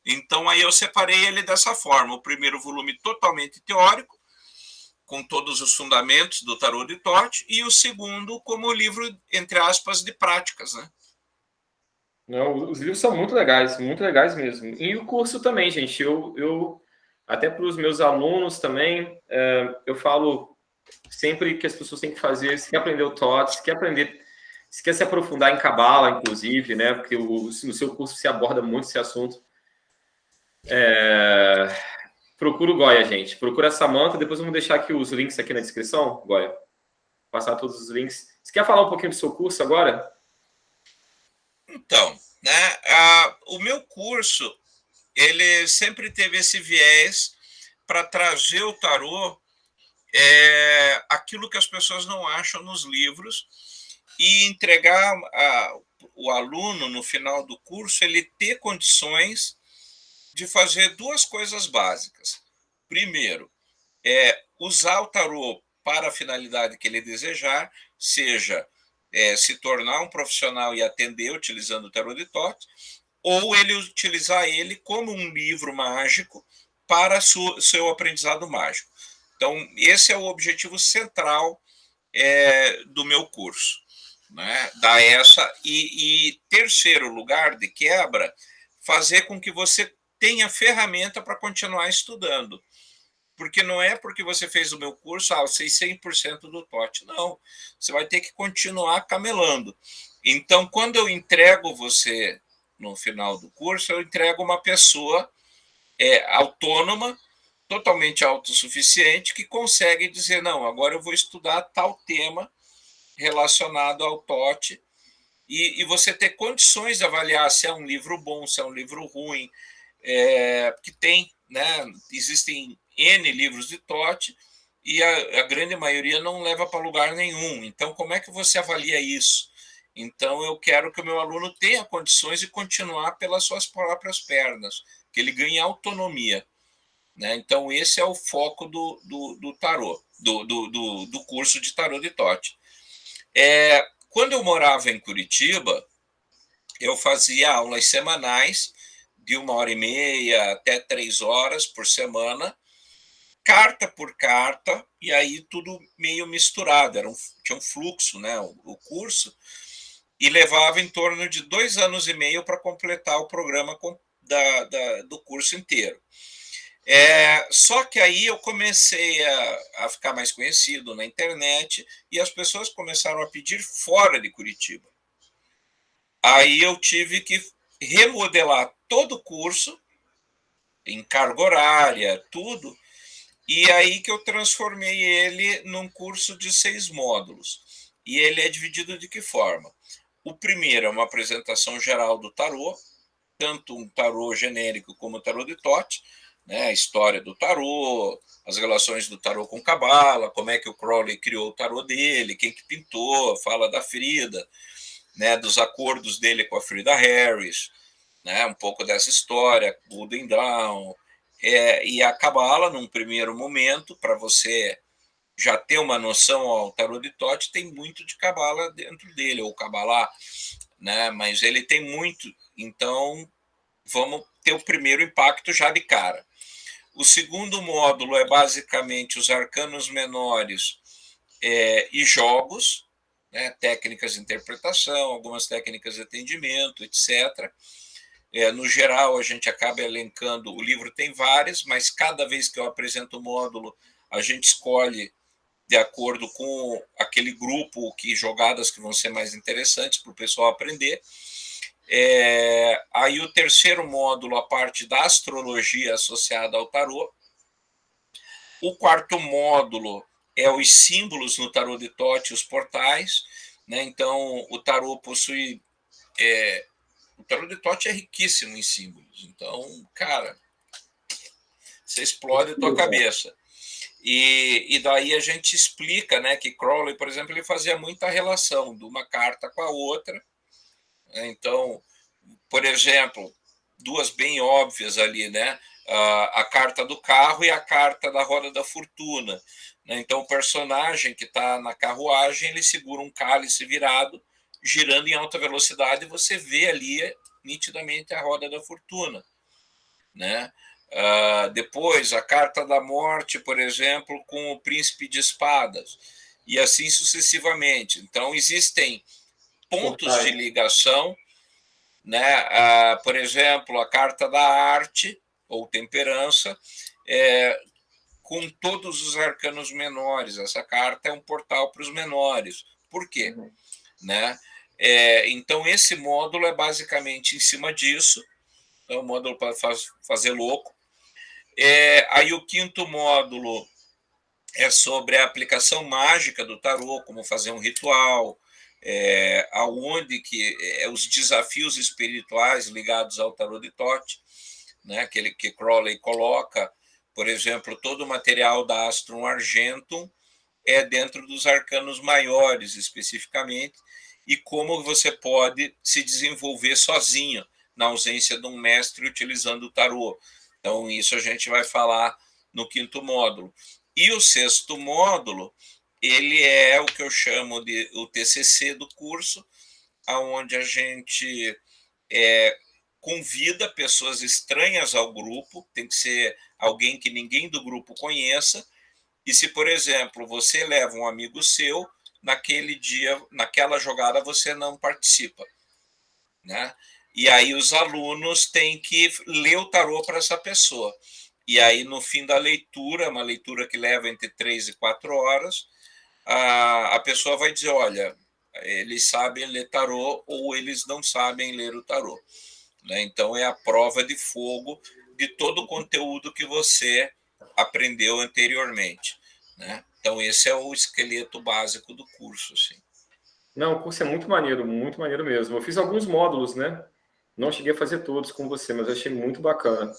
Então aí eu separei ele dessa forma: o primeiro volume totalmente teórico, com todos os fundamentos do tarô de Tote, e o segundo como livro, entre aspas, de práticas, né? Não, os livros são muito legais mesmo. E o curso também, gente. Eu até para os meus alunos também, eu falo sempre que as pessoas têm que fazer, se quer aprender o TOTS, se quer se aprofundar em Cabala, inclusive, né? Porque no seu curso se aborda muito esse assunto. Procura o Goya, gente. Procura a Samantha. Depois vamos deixar aqui os links aqui na descrição, Goya. Passar todos os links. Você quer falar um pouquinho do seu curso agora? Então, né, o meu curso, ele sempre teve esse viés para trazer o tarô, aquilo que as pessoas não acham nos livros, e entregar o aluno, no final do curso, ele ter condições de fazer duas coisas básicas. Primeiro, usar o tarô para a finalidade que ele desejar, seja se tornar um profissional e atender utilizando o tarô de Tote, ou ele utilizar ele como um livro mágico para seu aprendizado mágico. Então, esse é o objetivo central do meu curso. Né? Dar essa. E terceiro lugar de quebra, fazer com que você tenha ferramenta para continuar estudando. Porque não é porque você fez o meu curso, eu sei 100% do TOT. Não, você vai ter que continuar camelando. Então, quando eu entrego você no final do curso, eu entrego uma pessoa autônoma, totalmente autossuficiente, que consegue dizer, não, agora eu vou estudar tal tema relacionado ao TOT, e você ter condições de avaliar se é um livro bom, se é um livro ruim, que tem, né, existem N livros de TOT, e a grande maioria não leva para lugar nenhum. Então, como é que você avalia isso? Então, eu quero que o meu aluno tenha condições de continuar pelas suas próprias pernas, que ele ganhe autonomia. Né? Então, esse é o foco do tarô, do curso de tarô de Tote. Quando eu morava em Curitiba, eu fazia aulas semanais, de 1h30 até 3 horas por semana, carta por carta, e aí tudo meio misturado, tinha um fluxo, né, o curso, e levava em torno de 2 anos e meio para completar o programa do curso inteiro. Só que aí eu comecei a ficar mais conhecido na internet, e as pessoas começaram a pedir fora de Curitiba. Aí eu tive que remodelar todo o curso, em carga horária, tudo, e aí que eu transformei ele num curso de 6 módulos. E ele é dividido de que forma? O primeiro é uma apresentação geral do tarô, tanto um tarô genérico como o tarô de Tote, né? A história do tarô, as relações do tarô com Cabala, como é que o Crowley criou o tarô dele, quem que pintou, fala da Frida, né? Dos acordos dele com a Frida Harris, né? Um pouco dessa história, Golden Dawn, e a Cabala, num primeiro momento, para você já ter uma noção, o tarô de Tote tem muito de Cabala dentro dele, ou Cabalá, né? Mas ele tem muito, então vamos ter o primeiro impacto já de cara. O segundo módulo é basicamente os arcanos menores e jogos, né? Técnicas de interpretação, algumas técnicas de atendimento, etc. No geral, a gente acaba elencando, o livro tem várias, mas cada vez que eu apresento o módulo, a gente escolhe de acordo com aquele grupo, que jogadas que vão ser mais interessantes para o pessoal aprender. Aí o terceiro módulo, a parte da astrologia associada ao tarô. O quarto módulo é os símbolos no tarô de Tote, os portais, né? Então, o tarô possui... o tarô de Tote é riquíssimo em símbolos. Então, cara, você explode a tua cabeça. E daí a gente explica, né, que Crowley, por exemplo, ele fazia muita relação de uma carta com a outra. Então, por exemplo, duas bem óbvias ali, né? A carta do carro e a carta da roda da fortuna. né? Então, o personagem que está na carruagem, ele segura um cálice virado, girando em alta velocidade, e você vê ali nitidamente a roda da fortuna, né? Depois, a carta da morte, por exemplo, com o príncipe de espadas, e assim sucessivamente. Então, existem pontos de ligação, né? Por exemplo, a carta da arte, ou temperança, com todos os arcanos menores. Essa carta é um portal para os menores. Por quê? Né? Então, esse módulo é basicamente em cima disso. É um módulo para fazer louco. Aí o quinto módulo é sobre a aplicação mágica do tarô, como fazer um ritual, aonde que os desafios espirituais ligados ao tarô de Thoth, né, aquele que Crowley coloca, por exemplo, todo o material da Astrum Argentum é dentro dos arcanos maiores, especificamente, e como você pode se desenvolver sozinho, na ausência de um mestre utilizando o tarô. Então, isso a gente vai falar no quinto módulo. E o sexto módulo, ele é o que eu chamo de o TCC do curso, onde a gente convida pessoas estranhas ao grupo, tem que ser alguém que ninguém do grupo conheça, e se, por exemplo, você leva um amigo seu, naquele dia, naquela jogada, você não participa, né? E aí os alunos têm que ler o tarô para essa pessoa. E aí, no fim da leitura, uma leitura que leva entre 3 e 4 horas, a pessoa vai dizer, olha, eles sabem ler tarô ou eles não sabem ler o tarô. Né? Então, é a prova de fogo de todo o conteúdo que você aprendeu anteriormente. Né? Então, esse é o esqueleto básico do curso. Assim. Não, o curso é muito maneiro mesmo. Eu fiz alguns módulos, né? Não cheguei a fazer todos com você, mas eu achei muito bacana.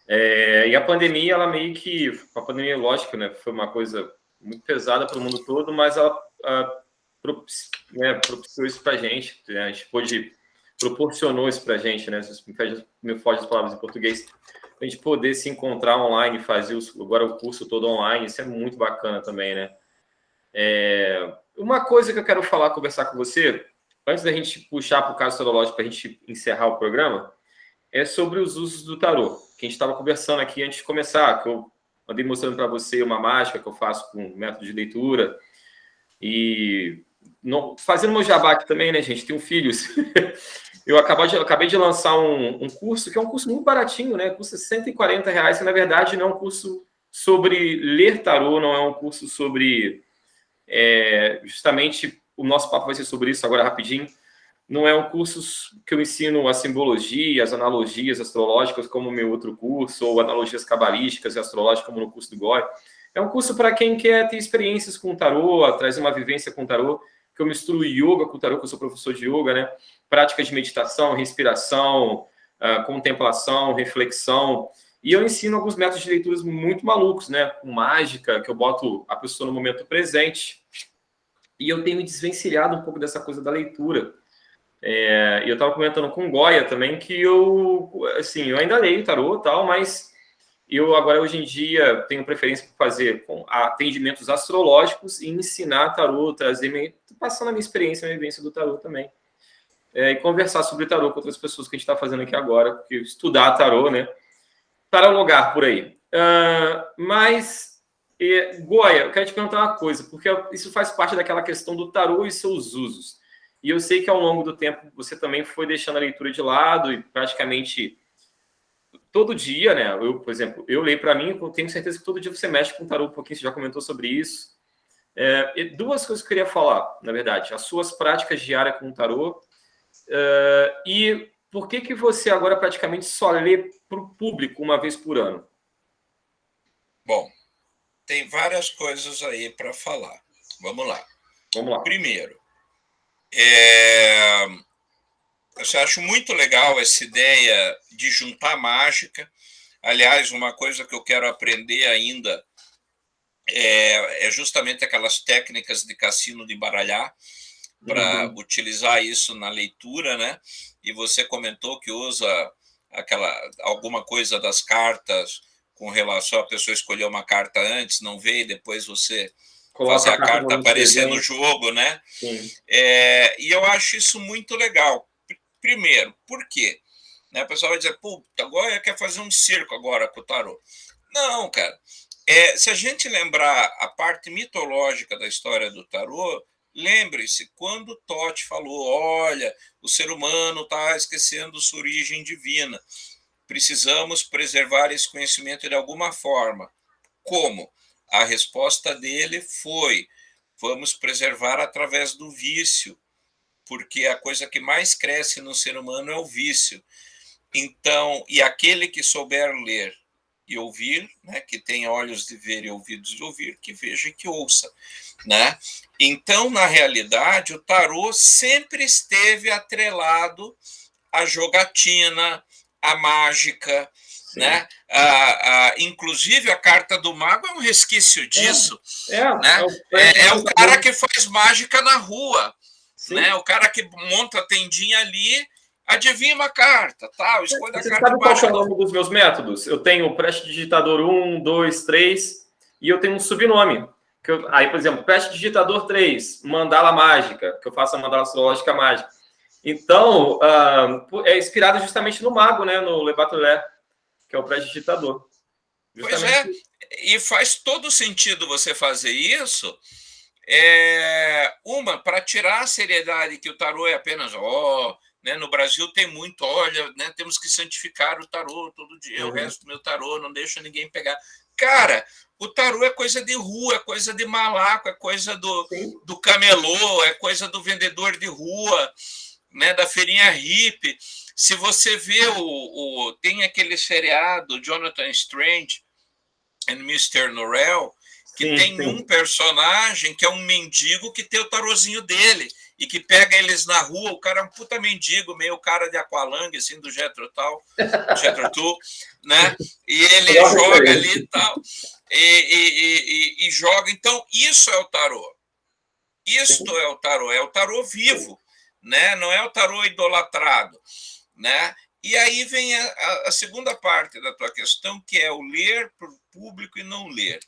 E a pandemia, ela meio que... A pandemia, lógico, né? Foi uma coisa muito pesada para o mundo todo, mas ela propiciou isso para a gente. Né? A gente proporcionou isso para a gente, né? Me foge as palavras em português. A gente poder se encontrar online, fazer agora o curso todo online, isso é muito bacana também, né? Uma coisa que eu quero conversar com você, antes da gente puxar para o caso astrológico, para a gente encerrar o programa, é sobre os usos do tarô, que a gente estava conversando aqui antes de começar, que eu andei mostrando para você uma mágica que eu faço com método de leitura, e fazendo meu jabá aqui também, né, gente, tenho filhos. Eu acabei de lançar um curso, que é um curso muito baratinho, né, custa R$140, que na verdade não é um curso sobre ler tarô, não é um curso sobre... justamente, o nosso papo vai ser sobre isso agora rapidinho. Não é um curso que eu ensino a simbologia, as analogias astrológicas, como o meu outro curso, ou analogias cabalísticas e astrológicas, como no curso do Goy. É um curso para quem quer ter experiências com o tarô, trazer uma vivência com o tarô, que eu misturo yoga com o tarô, que eu sou professor de yoga, né? Práticas de meditação, respiração, contemplação, reflexão. E eu ensino alguns métodos de leituras muito malucos, né? Com mágica, que eu boto a pessoa no momento presente. E eu tenho me desvencilhado um pouco dessa coisa da leitura. E eu estava comentando com o Goya também que eu ainda leio tarô e tal, mas eu agora, hoje em dia, tenho preferência por fazer atendimentos astrológicos e ensinar tarô, passando a minha experiência, a minha vivência do tarô também. E conversar sobre tarô com outras pessoas que a gente está fazendo aqui agora, porque estudar tarô, né? Tarologar por aí. Goya, eu quero te perguntar uma coisa, porque isso faz parte daquela questão do tarô e seus usos. E eu sei que ao longo do tempo você também foi deixando a leitura de lado e praticamente todo dia, né? Por exemplo, eu leio para mim, eu tenho certeza que todo dia você mexe com o tarô um pouquinho, você já comentou sobre isso. Duas coisas que eu queria falar, na verdade. As suas práticas diárias com o tarô e por que você agora praticamente só lê para o público uma vez por ano? Bom, tem várias coisas aí para falar. Vamos lá. Vamos lá. Primeiro, eu acho muito legal essa ideia de juntar mágica. Aliás, uma coisa que eu quero aprender ainda é justamente aquelas técnicas de cassino de baralhar, para utilizar isso na leitura, né? E você comentou que usa alguma coisa das cartas com relação a pessoa escolher uma carta antes, não ver, e depois você Coloca fazer a a carta aparecer no presente. jogo, né? Sim. E eu acho isso muito legal. Primeiro, por quê? Né, o pessoal vai dizer, puta, agora quer fazer um circo agora com o tarô. Não, cara. Se a gente lembrar a parte mitológica da história do tarô, lembre-se, quando Tote falou, olha, o ser humano está esquecendo sua origem divina, precisamos preservar esse conhecimento de alguma forma. Como? A resposta dele foi, vamos preservar através do vício, porque a coisa que mais cresce no ser humano é o vício. Então, e aquele que souber ler e ouvir, né, que tem olhos de ver e ouvidos de ouvir, que veja e que ouça, né? Então, na realidade, o tarô sempre esteve atrelado à jogatina, à mágica, Sim. né? Inclusive, a carta do mago é um resquício disso, né? É o cara que faz mágica na rua, né? O cara que monta a tendinha ali, adivinha uma carta, tal, escolhe a Você carta sabe qual é mágica. o nome dos meus métodos? Eu tenho o prestidigitador 1, 2, 3 e eu tenho um subnome. Aí, por exemplo, prestidigitador 3, mandala mágica, que eu faço a mandala astrológica mágica. Então, é inspirado justamente no mago, né? No Le Batelier, que é o prestidigitador. Pois Justamente. e faz todo sentido você fazer isso. Para tirar a seriedade que o tarô é apenas, né, no Brasil tem muito, olha, né, temos que santificar o tarô todo dia, o resto do meu tarô, não deixa ninguém pegar. Cara, o tarô é coisa de rua, é coisa de malaco, é coisa do camelô, é coisa do vendedor de rua, né, da feirinha hippie. Se você vê tem aquele seriado Jonathan Strange and Mr. Norrell, que tem um personagem que é um mendigo que tem o tarozinho dele e que pega eles na rua. O cara é um puta mendigo, meio cara de Aqualung, assim, do Jethro Tull, né? E ele joga ali e tal, e joga. Então, isso é o tarô. Isto é o tarô vivo, né? Não é o tarô idolatrado, né? E aí vem a segunda parte da tua questão, que é o ler para o público e não ler.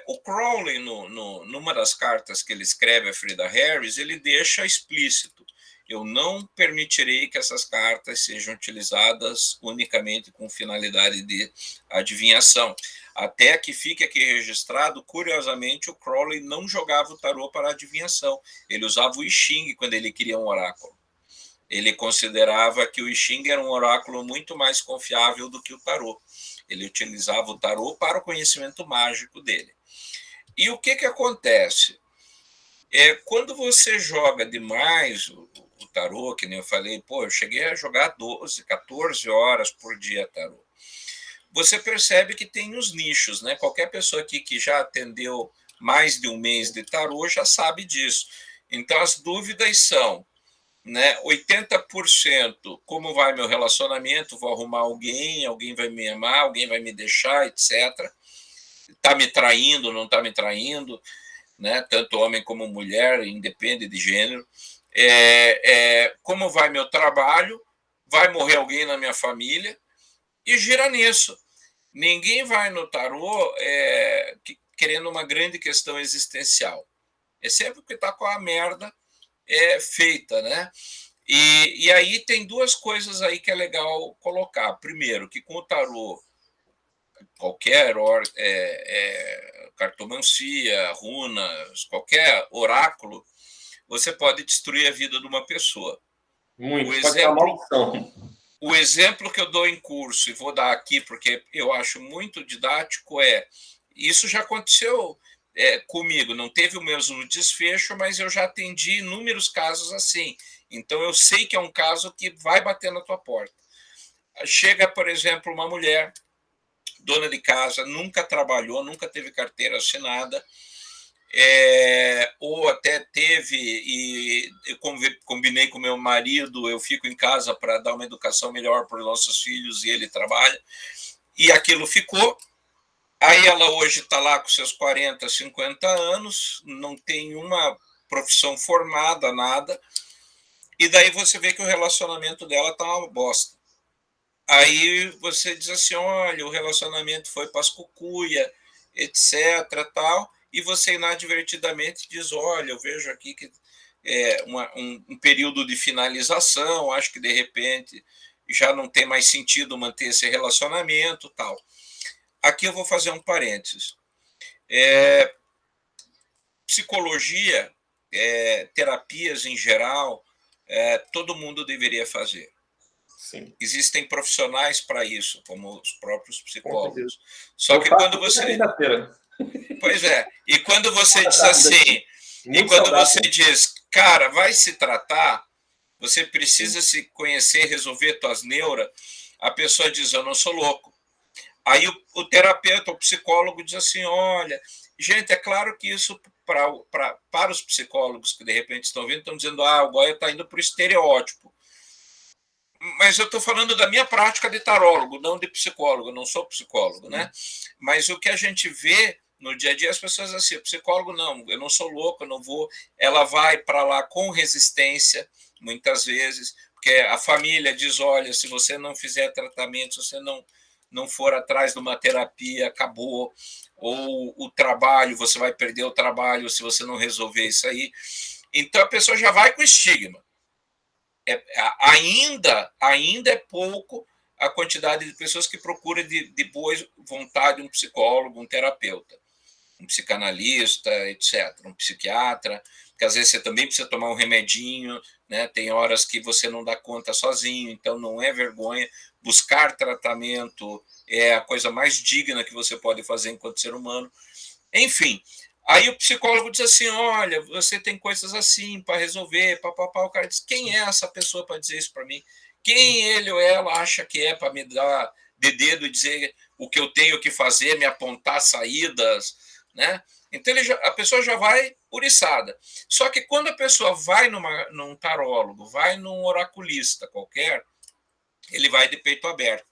O Crowley, numa das cartas que ele escreve a Frida Harris, ele deixa explícito: eu não permitirei que essas cartas sejam utilizadas unicamente com finalidade de adivinhação. Até que fique aqui registrado, curiosamente, o Crowley não jogava o tarô para adivinhação. Ele usava o I Ching quando ele queria um oráculo. Ele considerava que o I Ching era um oráculo muito mais confiável do que o tarô. Ele utilizava o tarô para o conhecimento mágico dele. E o que acontece? Quando você joga demais o tarô, que nem eu falei, eu cheguei a jogar 12, 14 horas por dia tarô. Você percebe que tem os nichos, né? Qualquer pessoa aqui que já atendeu mais de um mês de tarô já sabe disso. Então, as dúvidas são, né, 80%, como vai meu relacionamento, vou arrumar alguém vai me amar, alguém vai me deixar, etc. Está me traindo, não está me traindo, né? Tanto homem como mulher, independe de gênero. Como vai meu trabalho, vai morrer alguém na minha família, e gira nisso. Ninguém vai no tarô querendo uma grande questão existencial. É sempre porque está com a merda feita, né? E aí tem duas coisas aí que é legal colocar. Primeiro, que com o tarô, qualquer cartomancia, runas, qualquer oráculo, você pode destruir a vida de uma pessoa. Muito, pode ser uma maldição. O exemplo que eu dou em curso, e vou dar aqui porque eu acho muito didático, isso já aconteceu comigo, não teve o mesmo desfecho, mas eu já atendi inúmeros casos assim. Então, eu sei que é um caso que vai bater na tua porta. Chega, por exemplo, uma mulher, dona de casa, nunca trabalhou, nunca teve carteira assinada, ou até teve, e eu combinei com meu marido, eu fico em casa para dar uma educação melhor para os nossos filhos e ele trabalha, e aquilo ficou. Aí ela hoje está lá com seus 40, 50 anos, não tem uma profissão formada, nada, e daí você vê que o relacionamento dela está uma bosta. Aí você diz assim, olha, o relacionamento foi para as cucuia, etc, tal, e você inadvertidamente diz, olha, eu vejo aqui que é um período de finalização, acho que de repente já não tem mais sentido manter esse relacionamento, tal. Aqui eu vou fazer um parênteses. Psicologia, terapias em geral, todo mundo deveria fazer. Sim. Existem profissionais para isso, como os próprios Com certeza. psicólogos. Só que quando você... Pois é. E quando você diz assim, e quando você diz, cara, vai se tratar, você precisa se conhecer, resolver tuas neuras, a pessoa diz, eu não sou louco. Aí o terapeuta, o psicólogo diz assim, olha, gente, é claro que isso para os psicólogos que de repente estão ouvindo, estão dizendo, o Goya está indo para o estereótipo. Mas eu estou falando da minha prática de tarólogo, não de psicólogo, eu não sou psicólogo, né? Mas o que a gente vê no dia a dia, as pessoas assim, psicólogo não, eu não sou louco, eu não vou. Ela vai para lá com resistência, muitas vezes, porque a família diz, olha, se você não fizer tratamento, se você não for atrás de uma terapia, acabou. Ou o trabalho, você vai perder o trabalho se você não resolver isso aí. Então a pessoa já vai com estigma. Ainda é pouco a quantidade de pessoas que procuram de boa vontade um psicólogo, um terapeuta, um psicanalista, etc., um psiquiatra, que às vezes você também precisa tomar um remedinho, né? Tem horas que você não dá conta sozinho, então não é vergonha. Buscar tratamento é a coisa mais digna que você pode fazer enquanto ser humano. Enfim, aí o psicólogo diz assim, olha, você tem coisas assim para resolver, papapá. O cara diz, quem é essa pessoa para dizer isso para mim? Quem ele ou ela acha que é para me dar de dedo e dizer o que eu tenho que fazer, me apontar saídas, né? Então a pessoa já vai uriçada. Só que quando a pessoa vai num tarólogo, vai num oraculista qualquer, ele vai de peito aberto.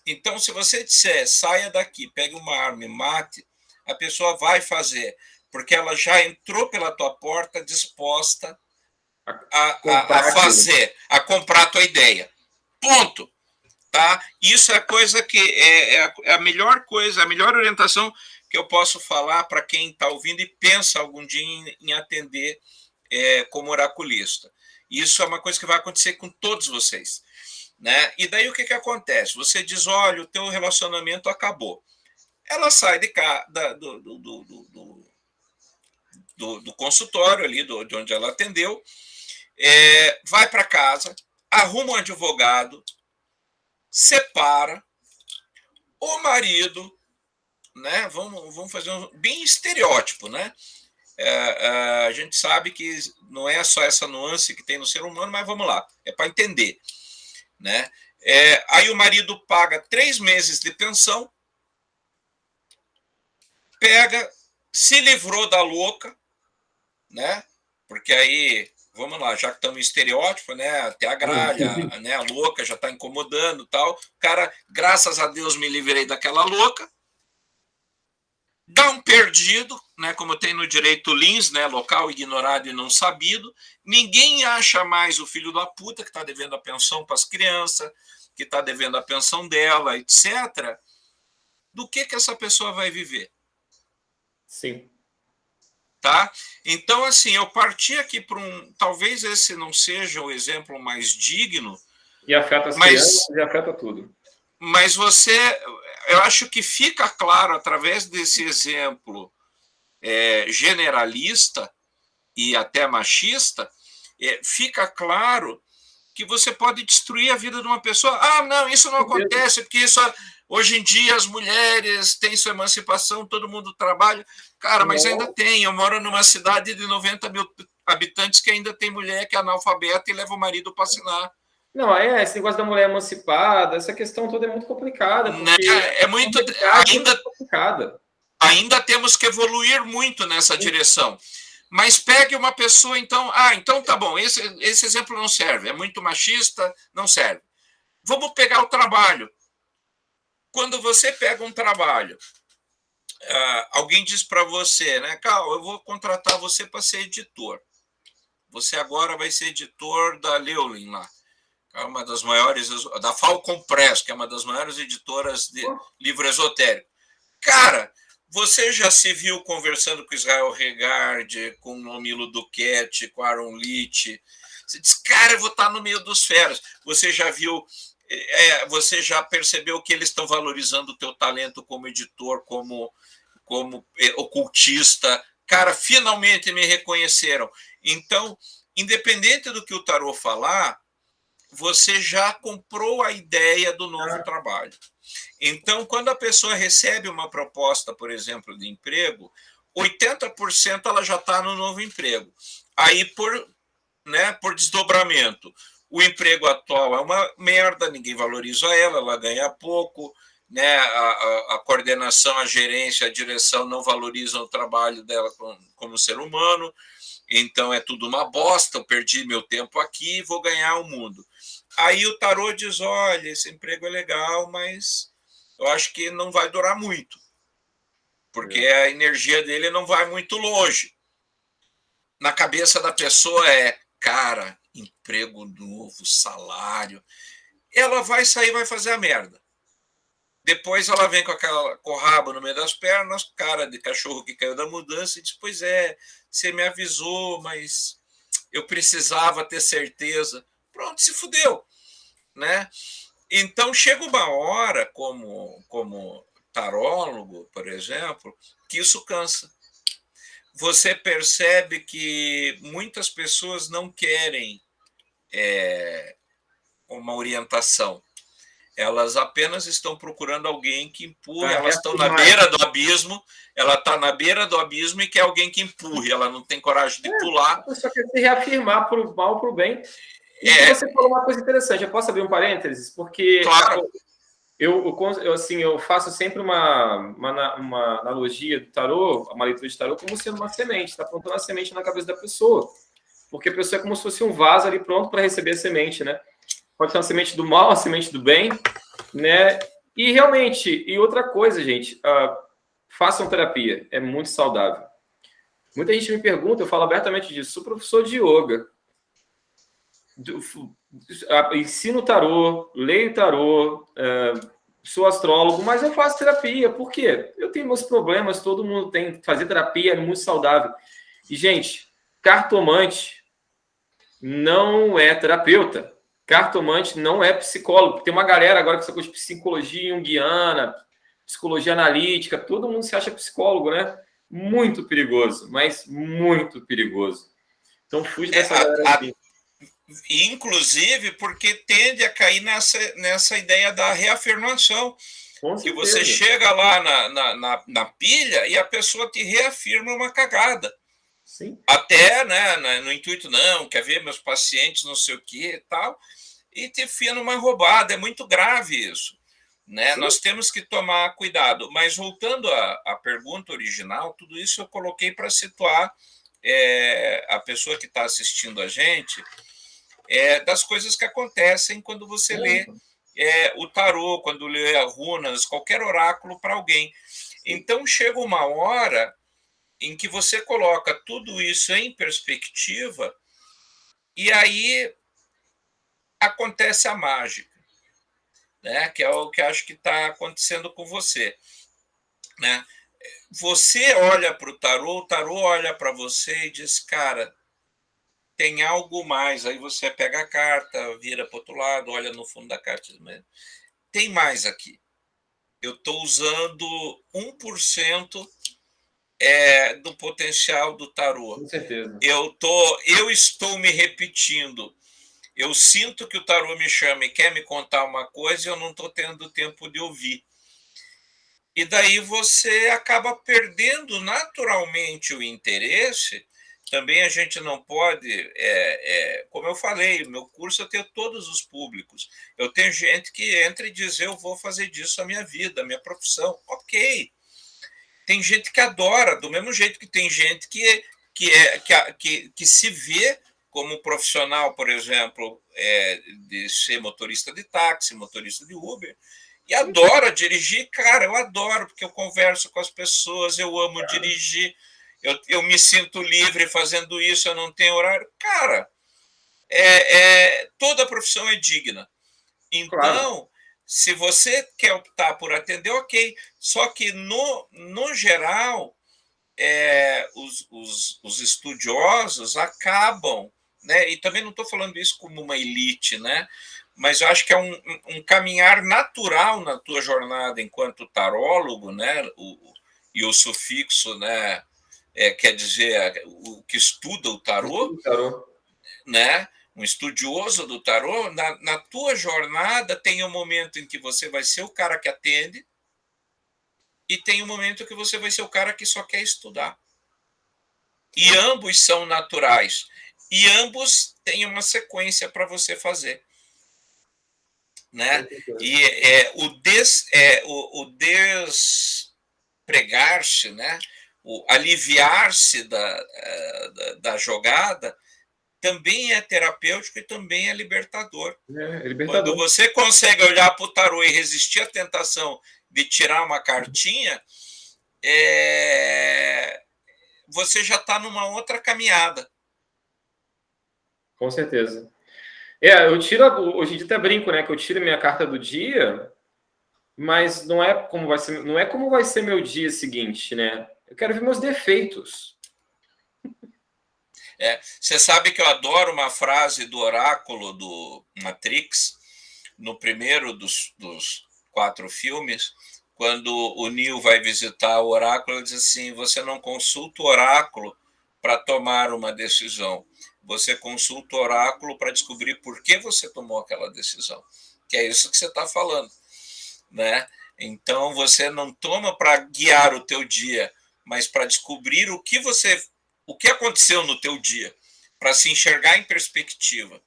Então, se você disser, saia daqui, pegue uma arma e mate, a pessoa vai fazer, porque ela já entrou pela tua porta disposta a fazer, a comprar a tua ideia. Ponto. Tá? Isso é a coisa que é a melhor coisa, a melhor orientação que eu posso falar para quem está ouvindo e pensa algum dia em atender como oraculista. Isso é uma coisa que vai acontecer com todos vocês. Né? E daí o que acontece? Você diz, olha, o teu relacionamento acabou. Ela sai de cá, do consultório ali, de onde ela atendeu, vai para casa, arruma um advogado, separa, o marido, né? Vamos fazer bem estereótipo, né? A gente sabe que não é só essa nuance que tem no ser humano, mas vamos lá, é para entender. Né? Aí o marido paga 3 meses de pensão, pega, se livrou da louca, né? Porque aí, vamos lá, já que estamos em estereótipo, né? Até a gralha, né? A louca já está incomodando e tal. O cara, graças a Deus, me livrei daquela louca. Dá um perdido, né? Como tem no direito Lins, né? Local ignorado e não sabido. Ninguém acha mais o filho da puta que está devendo a pensão para as crianças, que está devendo a pensão dela, etc. Do que essa pessoa vai viver? Sim. Tá? Então, assim, eu parti aqui para talvez esse não seja o exemplo mais digno. E afeta as crianças e afeta tudo. Mas eu acho que fica claro, através desse exemplo generalista e até machista, fica claro que você pode destruir a vida de uma pessoa. Não, isso não acontece, porque hoje em dia as mulheres têm sua emancipação, todo mundo trabalha. Cara, mas ainda tem. Eu moro numa cidade de 90 mil habitantes que ainda tem mulher que é analfabeta e leva o marido para assinar. Não, esse negócio da mulher emancipada, essa questão toda é muito complicada. Porque ainda temos que evoluir muito nessa direção. Mas pegue uma pessoa, então... então tá bom, esse exemplo não serve, é muito machista, não serve. Vamos pegar o trabalho. Quando você pega um trabalho, alguém diz para você, né, Cal, eu vou contratar você para ser editor. Você agora vai ser editor da Leolin lá. é uma das maiores, da Falcon Press, que é uma das maiores editoras de livro esotérico. Cara, você já se viu conversando com Israel Regard, com o Milo Duquette, com Aaron Leach? Você diz, cara, eu vou estar no meio dos feras. Você já viu, você já percebeu que eles estão valorizando o teu talento como editor, como ocultista? Cara, finalmente me reconheceram. Então, independente do que o tarô falar, você já comprou a ideia do novo trabalho. Então, quando a pessoa recebe uma proposta, por exemplo, de emprego, 80% ela já está no novo emprego. Aí, por desdobramento, o emprego atual é uma merda, ninguém valoriza ela, ela ganha pouco, né? A coordenação, a gerência, a direção não valorizam o trabalho dela como ser humano, então é tudo uma bosta, eu perdi meu tempo aqui, vou ganhar o mundo. Aí o tarô diz, olha, esse emprego é legal, mas eu acho que não vai durar muito, porque a energia dele não vai muito longe. Na cabeça da pessoa cara, emprego novo, salário. Ela vai sair, vai fazer a merda. Depois ela vem com o rabo no meio das pernas, cara de cachorro que caiu da mudança, e diz, pois você me avisou, mas eu precisava ter certeza. Pronto, se fudeu, né? Então chega uma hora, como tarólogo, por exemplo, que isso cansa. Você percebe que muitas pessoas não querem uma orientação. Elas apenas estão procurando alguém que empurre, elas estão na beira do abismo, ela está na beira do abismo e quer alguém que empurre, ela não tem coragem de pular. A pessoa quer se reafirmar para o mal ou para o bem. E você falou uma coisa interessante, eu posso abrir um parênteses? Porque claro. eu faço sempre uma analogia do tarô, uma leitura de tarô, como sendo uma semente, está plantando a semente na cabeça da pessoa. Porque a pessoa é como se fosse um vaso ali pronto para receber a semente, né? Pode ser uma semente do mal, uma semente do bem, né? E realmente, e outra coisa, gente, façam terapia, é muito saudável. Muita gente me pergunta, eu falo abertamente disso, sou professor de yoga, ensino tarô, leio tarô, sou astrólogo, mas eu faço terapia. Por quê? Eu tenho meus problemas, todo mundo tem. Fazer terapia é muito saudável. E, gente, cartomante não é terapeuta. Cartomante não é psicólogo. Tem uma galera agora que essa coisa de psicologia junguiana, psicologia analítica, todo mundo se acha psicólogo, né? Muito perigoso, mas muito perigoso. Então, fuja dessa galera. Inclusive porque tende a cair nessa ideia da reafirmação. Que você chega lá na pilha e a pessoa te reafirma uma cagada. Sim. Até, né, no intuito, não, quer ver meus pacientes, não sei o que e tal, e te enfia numa roubada. É muito grave isso. Né? Nós temos que tomar cuidado. Mas voltando à pergunta original, tudo isso eu coloquei para situar a pessoa que está assistindo a gente das coisas que acontecem quando você lê o tarô, quando lê runas, qualquer oráculo para alguém. Então chega uma hora em que você coloca tudo isso em perspectiva e aí acontece a mágica, né? Que é o que acho que está acontecendo com você, né? Você olha para o tarô olha para você e diz, cara, tem algo mais. Aí você pega a carta, vira para o outro lado, olha no fundo da carta e diz, tem mais aqui. Eu estou usando 1% do potencial do tarô. Com certeza. Eu estou me repetindo. Eu sinto que o tarô me chama e quer me contar uma coisa e eu não estou tendo tempo de ouvir. E daí você acaba perdendo naturalmente o interesse. Também a gente não pode, como eu falei, meu curso eu tenho todos os públicos. Eu tenho gente que entra e diz, eu vou fazer disso a minha vida, a minha profissão. Ok. Tem gente que adora, do mesmo jeito que tem gente que se vê como profissional, por exemplo, de ser motorista de táxi, motorista de Uber, e adora dirigir. Cara, eu adoro, porque eu converso com as pessoas, eu amo dirigir, eu me sinto livre fazendo isso, eu não tenho horário. Cara, toda profissão é digna. Claro. Então, se você quer optar por atender, ok. Só que, no geral, os estudiosos acabam, né? E também não estou falando isso como uma elite, né? Mas eu acho que é um caminhar natural na tua jornada enquanto tarólogo, né? E o sufixo, né? Quer dizer o que estuda o tarô, Tarô. né? Um estudioso do tarô, na tua jornada tem um momento em que você vai ser o cara que atende e tem um momento que você vai ser o cara que só quer estudar. E ambos são naturais. E ambos têm uma sequência para você fazer. Né? E o despregar-se, né? O aliviar-se da jogada também é terapêutico e também é libertador. É Quando libertador. você consegue olhar para o tarô e resistir à tentação de tirar uma cartinha, você já está numa outra caminhada. Com certeza. Eu tiro, hoje em dia até brinco, né? Que eu tiro minha carta do dia, mas não é como vai ser meu dia seguinte, né? Eu quero ver meus defeitos. Você sabe que eu adoro uma frase do oráculo do Matrix, no primeiro dos 4 filmes, quando o Neo vai visitar o oráculo, ele diz assim: você não consulta o oráculo para tomar uma decisão, você consulta o oráculo para descobrir por que você tomou aquela decisão. Que é isso que você está falando, né? Então você não toma para guiar o teu dia, mas para descobrir o que aconteceu no teu dia, para se enxergar em perspectiva,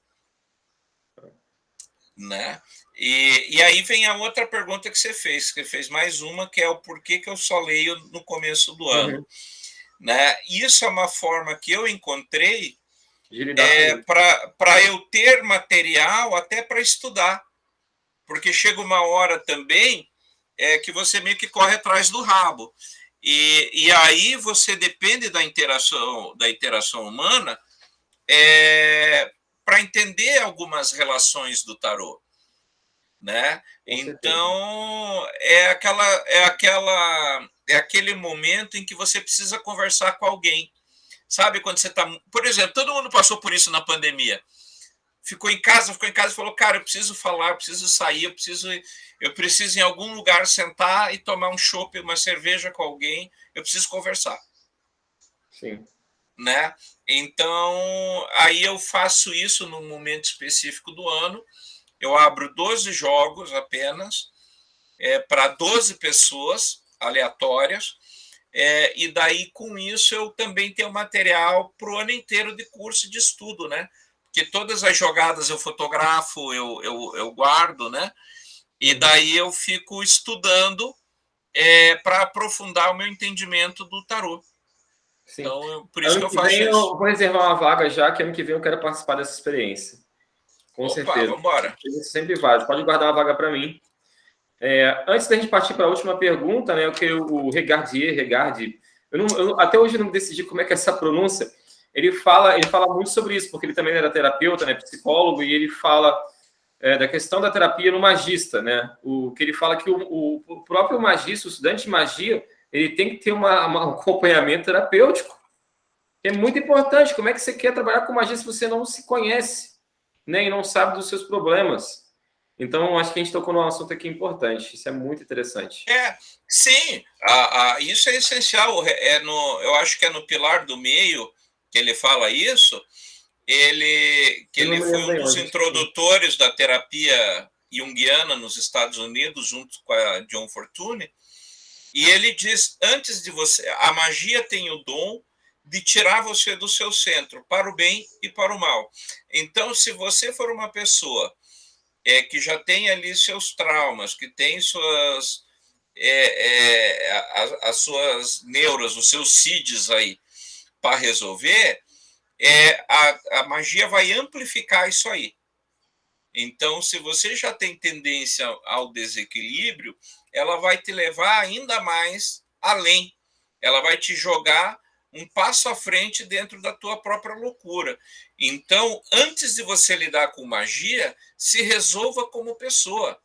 né? E aí vem a outra pergunta que você fez mais uma, que é o porquê que eu só leio no começo do ano. Né? Isso é uma forma que eu encontrei De lidar com para eu ter material até para estudar. Porque chega uma hora também que você meio que corre atrás do rabo. E aí você depende da interação humana para entender algumas relações do tarô. Né? Então é aquele momento em que você precisa conversar com alguém. Sabe quando você está... Por exemplo, todo mundo passou por isso na pandemia. Ficou em casa e falou: cara, eu preciso falar, eu preciso sair, eu preciso em algum lugar sentar e tomar um chopp, uma cerveja com alguém, eu preciso conversar. Sim. Né? Então, aí eu faço isso num momento específico do ano. Eu abro 12 jogos apenas, para 12 pessoas aleatórias, e daí com isso eu também tenho material para o ano inteiro de curso de estudo, né? Porque todas as jogadas eu fotografo, eu guardo, né? E daí eu fico estudando para aprofundar o meu entendimento do tarô. Sim. Então, por isso que Ano eu que vem faço eu isso. vou reservar uma vaga já, que ano que vem eu quero participar dessa experiência. Com Opa, certeza. vamos embora. Isso sempre vale. Pode guardar uma vaga para mim. Antes da gente partir para a última pergunta, né, eu queria o Regardi, até hoje eu não decidi como é que é essa pronúncia. Ele fala muito sobre isso, porque ele também era terapeuta, né, psicólogo, e ele fala da questão da terapia no magista, né? O que ele fala que o próprio magista, o estudante de magia, ele tem que ter um acompanhamento terapêutico, que é muito importante. Como é que você quer trabalhar com magia se você não se conhece, né, e não sabe dos seus problemas? Então, acho que a gente tocou num assunto aqui importante. Isso é muito interessante. Sim, isso é essencial. Eu acho que é no pilar do meio que ele fala isso. Eu não Ele me foi lembro um bem dos onde. introdutores da terapia junguiana nos Estados Unidos, junto com a John Fortune. E ele diz: antes de você, a magia tem o dom de tirar você do seu centro, para o bem e para o mal. Então, se você for uma pessoa que já tem ali seus traumas, que tem as suas neuras, os seus CIDs aí para resolver, a magia vai amplificar isso aí. Então, se você já tem tendência ao desequilíbrio, ela vai te levar ainda mais além. Ela vai te jogar um passo à frente dentro da tua própria loucura. Então, antes de você lidar com magia, se resolva como pessoa.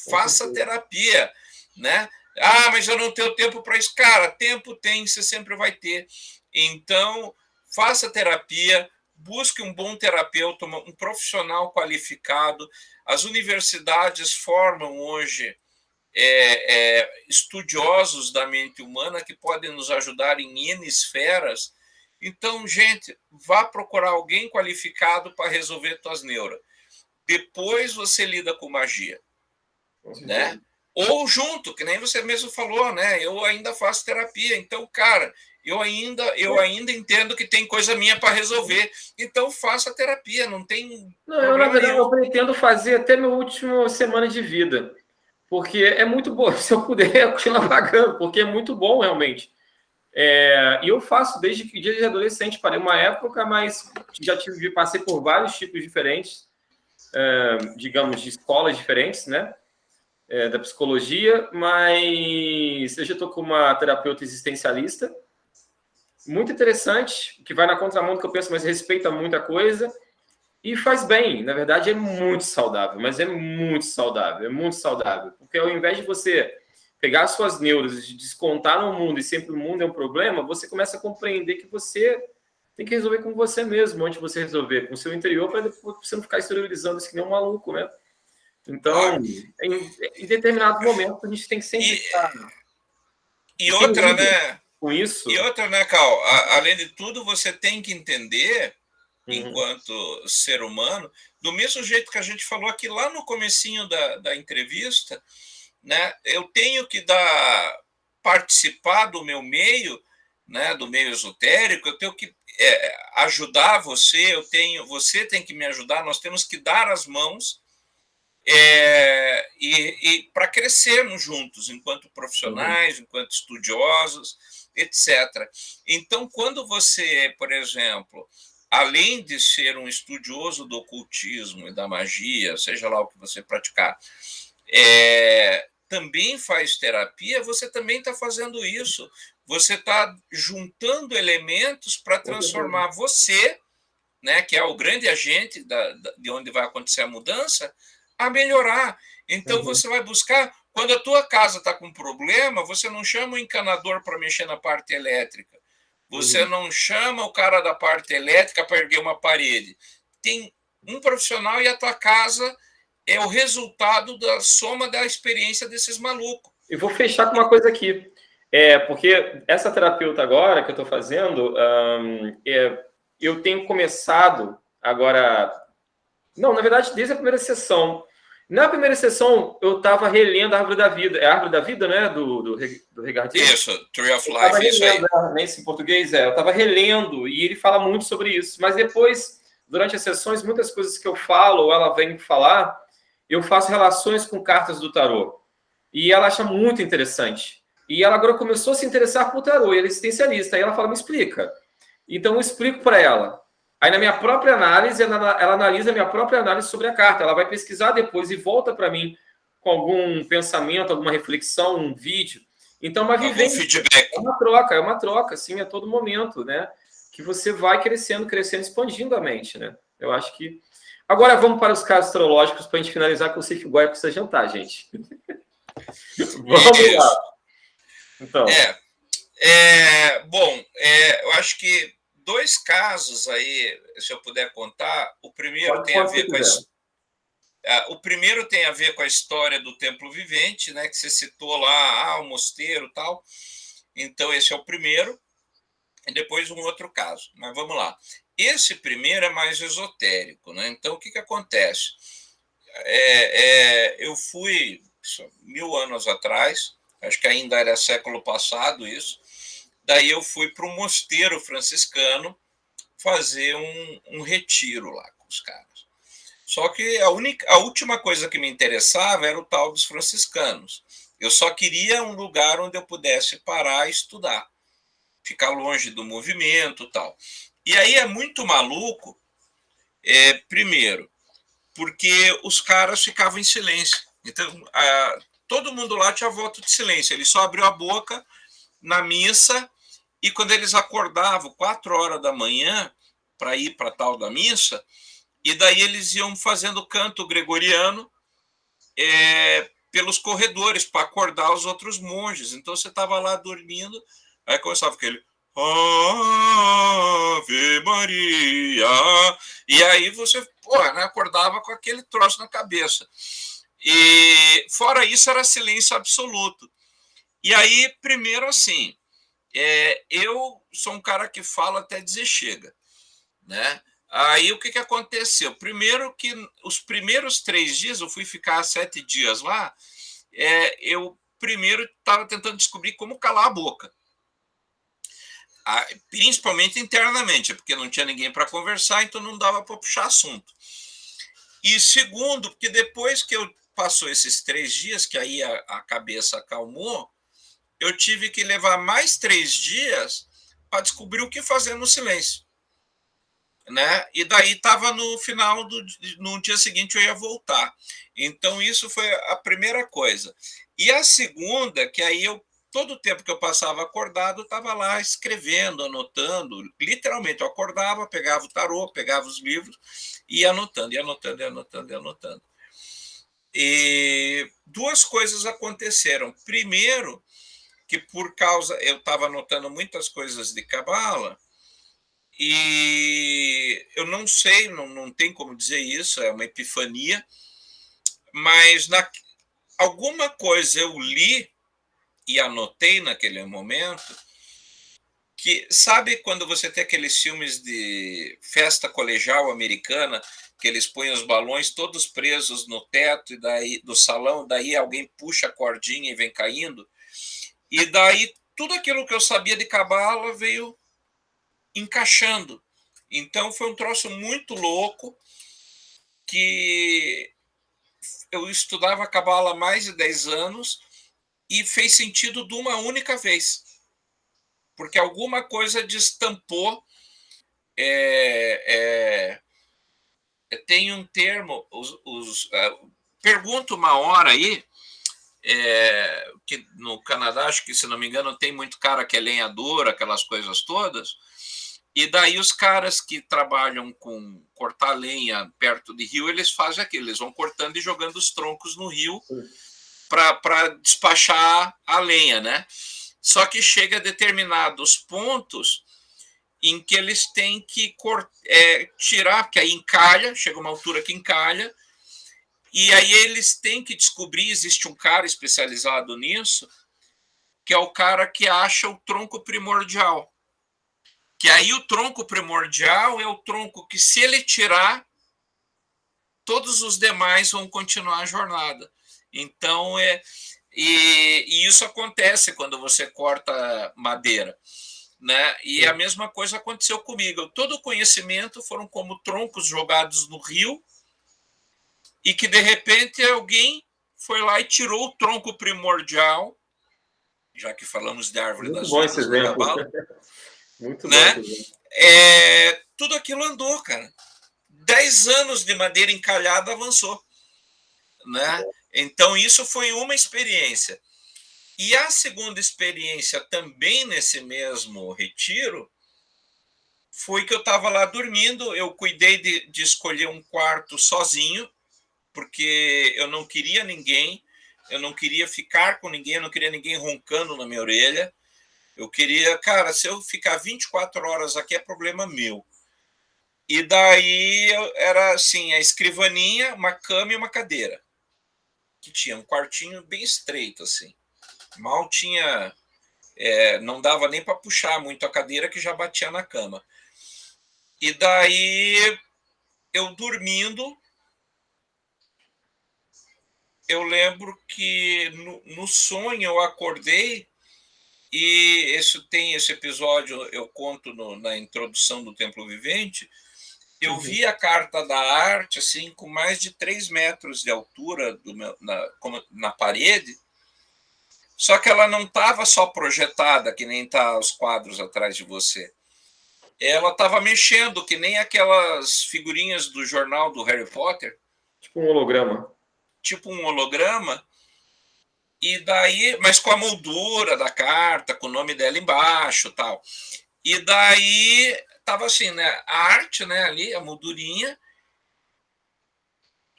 Faça terapia, né? Ah, mas eu não tenho tempo para isso. Cara, tempo tem, você sempre vai ter. Então, faça terapia, busque um bom terapeuta, um profissional qualificado. As universidades formam hoje estudiosos da mente humana que podem nos ajudar em N esferas. Então, gente, vá procurar alguém qualificado para resolver tuas neuras. Depois você lida com magia, né? Ou junto, que nem você mesmo falou, né? Eu ainda faço terapia, então, cara, eu ainda entendo que tem coisa minha para resolver. Então, faça terapia, não tem Eu, na verdade, nenhum. eu pretendo fazer até minha última semana de vida. Porque é muito bom. Se eu puder, eu continuo pagando, porque é muito bom, realmente. E eu faço desde que dia de adolescente, parei uma época, mas passei por vários tipos diferentes, digamos, de escolas diferentes, né? Da psicologia, mas eu já estou com uma terapeuta existencialista, muito interessante, que vai na contramão do que eu penso, mas respeita muita coisa e faz bem. Na verdade, é muito saudável, mas é muito saudável, porque ao invés de você pegar as suas neuras e descontar no mundo e sempre o mundo é um problema, você começa a compreender que você tem que resolver com você mesmo, antes de você resolver com o seu interior, para depois você não ficar exteriorizando isso que nem um maluco, né? Então, em determinado momento, a gente tem que sempre estar e outra, né? Com isso. E outra, né, Cal? Além de tudo, você tem que entender, enquanto ser humano, do mesmo jeito que a gente falou aqui lá no comecinho da entrevista, né? Eu tenho que participar do meu meio, né? Do meio esotérico, eu tenho que ajudar você, você tem que me ajudar, nós temos que dar as mãos. E para crescermos juntos, enquanto profissionais, enquanto estudiosos, etc. Então, quando você, por exemplo, além de ser um estudioso do ocultismo e da magia, seja lá o que você praticar, também faz terapia, você também está fazendo isso. Você está juntando elementos para transformar você, né, que é o grande agente de onde vai acontecer a mudança, a melhorar. Então, você vai buscar... Quando a tua casa está com problema, você não chama o encanador para mexer na parte elétrica. Você não chama o cara da parte elétrica para erguer uma parede. Tem um profissional e a tua casa é o resultado da soma da experiência desses malucos. Eu vou fechar com uma coisa aqui. Porque essa terapeuta agora que eu estou fazendo, eu tenho começado agora... Não, na verdade, desde a primeira sessão. Na primeira sessão, eu estava relendo a Árvore da Vida. É a Árvore da Vida, né? Do Regardie? Isso, Tree of Life, isso aí. Nesse português, eu estava relendo, e ele fala muito sobre isso. Mas depois, durante as sessões, muitas coisas que eu falo, ou ela vem falar, eu faço relações com cartas do tarô. E ela acha muito interessante. E ela agora começou a se interessar por tarô, e ela é existencialista. Aí ela fala, me explica. Então, eu explico para ela. Aí, na minha própria análise, ela analisa a minha própria análise sobre a carta. Ela vai pesquisar depois e volta para mim com algum pensamento, alguma reflexão, um vídeo. Então, uma vivência. Feedback. É uma troca, assim, a todo momento, né? Que você vai crescendo, expandindo a mente, né? Eu acho que... Agora, vamos para os casos astrológicos para a gente finalizar, que eu sei que o Goya precisa jantar, gente. Vamos lá. Então. Bom, eu acho que 2 casos aí, se eu puder contar, o primeiro tem a ver com o primeiro tem a ver com a história do Templo Vivente, né, que você citou lá, o mosteiro e tal. Então, esse é o primeiro. E depois um outro caso. Mas vamos lá. Esse primeiro é mais esotérico, né? Então, o que acontece? Eu fui 1000 anos atrás, acho que ainda era século passado isso. Daí eu fui para um mosteiro franciscano fazer um retiro lá com os caras. Só que a última coisa que me interessava era o tal dos franciscanos. Eu só queria um lugar onde eu pudesse parar e estudar, ficar longe do movimento e tal. E aí é muito maluco, primeiro, porque os caras ficavam em silêncio. Então, todo mundo lá tinha voto de silêncio. Ele só abriu a boca na missa E quando eles acordavam 4 horas da manhã para ir para a tal da missa, e daí eles iam fazendo canto gregoriano pelos corredores para acordar os outros monges. Então você estava lá dormindo, aí começava aquele Ave Maria, e aí você né, acordava com aquele troço na cabeça. E fora isso era silêncio absoluto. E aí, primeiro assim, eu sou um cara que fala até dizer chega, né? Aí o que aconteceu? Primeiro que os primeiros 3 dias, eu fui ficar 7 dias lá, eu primeiro estava tentando descobrir como calar a boca. Principalmente internamente, porque não tinha ninguém para conversar, então não dava para puxar assunto. E segundo, porque depois que eu passou esses 3 dias, que aí a cabeça acalmou, eu tive que levar mais 3 dias para descobrir o que fazer no silêncio. Né? E daí estava no final no dia seguinte eu ia voltar. Então isso foi a primeira coisa. E a segunda, que aí todo o tempo que eu passava acordado, estava lá escrevendo, anotando, literalmente eu acordava, pegava o tarô, pegava os livros e ia anotando, ia anotando, ia anotando, ia anotando. E 2 coisas aconteceram. Primeiro, que por causa eu estava anotando muitas coisas de cabala, e eu não sei, não tem como dizer isso, é uma epifania, mas alguma coisa eu li e anotei naquele momento, que sabe quando você tem aqueles filmes de festa colegial americana, que eles põem os balões todos presos no teto e daí do salão, daí alguém puxa a cordinha e vem caindo, e daí tudo aquilo que eu sabia de cabala veio encaixando. Então foi um troço muito louco, que eu estudava cabala há mais de 10 anos e fez sentido de uma única vez, porque alguma coisa destampou. Tem um termo, pergunta uma hora aí, que no Canadá, acho que, se não me engano, tem muito cara que é lenhador, aquelas coisas todas. E daí os caras que trabalham com cortar lenha perto de rio, eles fazem aquilo, eles vão cortando e jogando os troncos no rio para despachar a lenha, né? Só que chega a determinados pontos em que eles têm que tirar, porque aí encalha, chega uma altura que encalha, e aí eles têm que descobrir, existe um cara especializado nisso, que é o cara que acha o tronco primordial. Que aí o tronco primordial é o tronco que, se ele tirar, todos os demais vão continuar a jornada. Então, e isso acontece quando você corta madeira, né? E a mesma coisa aconteceu comigo. Todo o conhecimento foram como troncos jogados no rio, e que, de repente, alguém foi lá e tirou o tronco primordial, já que falamos de árvore Muito das bom esse vidas no exemplo. Cabala, Muito bom esse né? exemplo. Tudo aquilo andou, cara. 10 anos de madeira encalhada avançou, né? Então isso foi uma experiência. E a segunda experiência, também nesse mesmo retiro, foi que eu estava lá dormindo. Eu cuidei de escolher um quarto sozinho, porque eu não queria ninguém, eu não queria ficar com ninguém, eu não queria ninguém roncando na minha orelha. Eu queria, cara, se eu ficar 24 horas aqui é problema meu. E daí era assim, a escrivaninha, uma cama e uma cadeira, que tinha um quartinho bem estreito, assim. Mal tinha, não dava nem para puxar muito a cadeira, que já batia na cama. E daí eu dormindo, eu lembro que no sonho eu acordei, e tem esse episódio, eu conto na introdução do Templo Vivente. Eu vi a carta da arte, assim, com mais de 3 metros de altura na parede, só que ela não estava só projetada, que nem tá os quadros atrás de você. Ela estava mexendo, que nem aquelas figurinhas do jornal do Harry Potter. Tipo um holograma. Tipo um holograma. E daí, mas com a moldura da carta, com o nome dela embaixo, tal. E daí tava assim, né, a arte, né, ali, a moldurinha,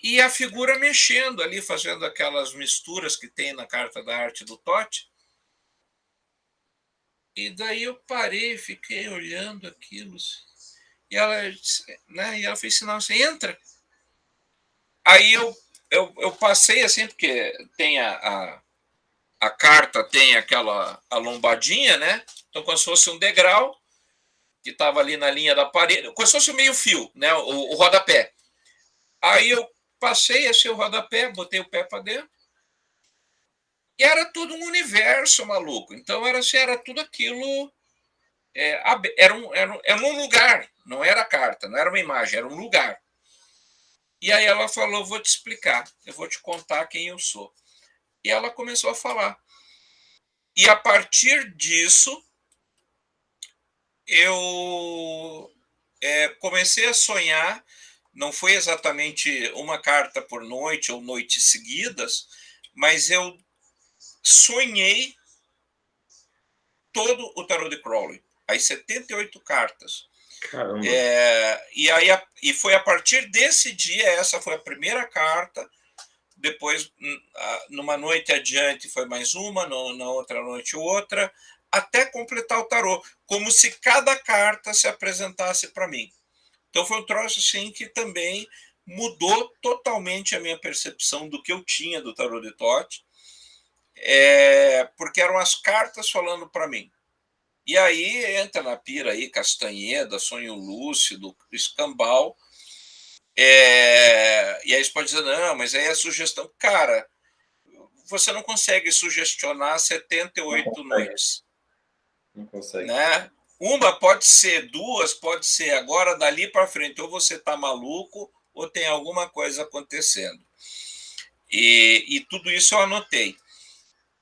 e a figura mexendo ali, fazendo aquelas misturas que tem na carta da arte do Totti. E daí eu parei, fiquei olhando aquilo, e ela, né, e ela fez sinal assim, entra. Aí eu passei assim, porque tem a carta tem aquela a lombadinha, né? Então, como se fosse um degrau que estava ali na linha da parede, como se fosse meio fio, né? O rodapé. Aí eu passei esse rodapé, botei o pé para dentro, e era tudo um universo maluco. Então, era, assim, era tudo aquilo. Era um lugar, não era carta, não era uma imagem, era um lugar. E aí ela falou: vou te explicar, eu vou te contar quem eu sou. E ela começou a falar. E a partir disso, eu comecei a sonhar. Não foi exatamente uma carta por noite ou noites seguidas, mas eu sonhei todo o tarot de Crowley, as 78 cartas. Caramba. E foi a partir desse dia, essa foi a primeira carta. Depois, numa noite adiante, foi mais uma, na outra noite outra, até completar o tarô, como se cada carta se apresentasse para mim. Então foi um troço assim que também mudou totalmente a minha percepção do que eu tinha do tarô de Tote, porque eram as cartas falando para mim. E aí entra na pira aí Castanheda, Sonho Lúcido, Escambau. E aí você pode dizer, não, mas aí é sugestão. Cara, você não consegue sugestionar 78 noites. Não consegue. Né? Uma pode ser, duas pode ser, agora dali para frente, ou você está maluco ou tem alguma coisa acontecendo. E tudo isso eu anotei.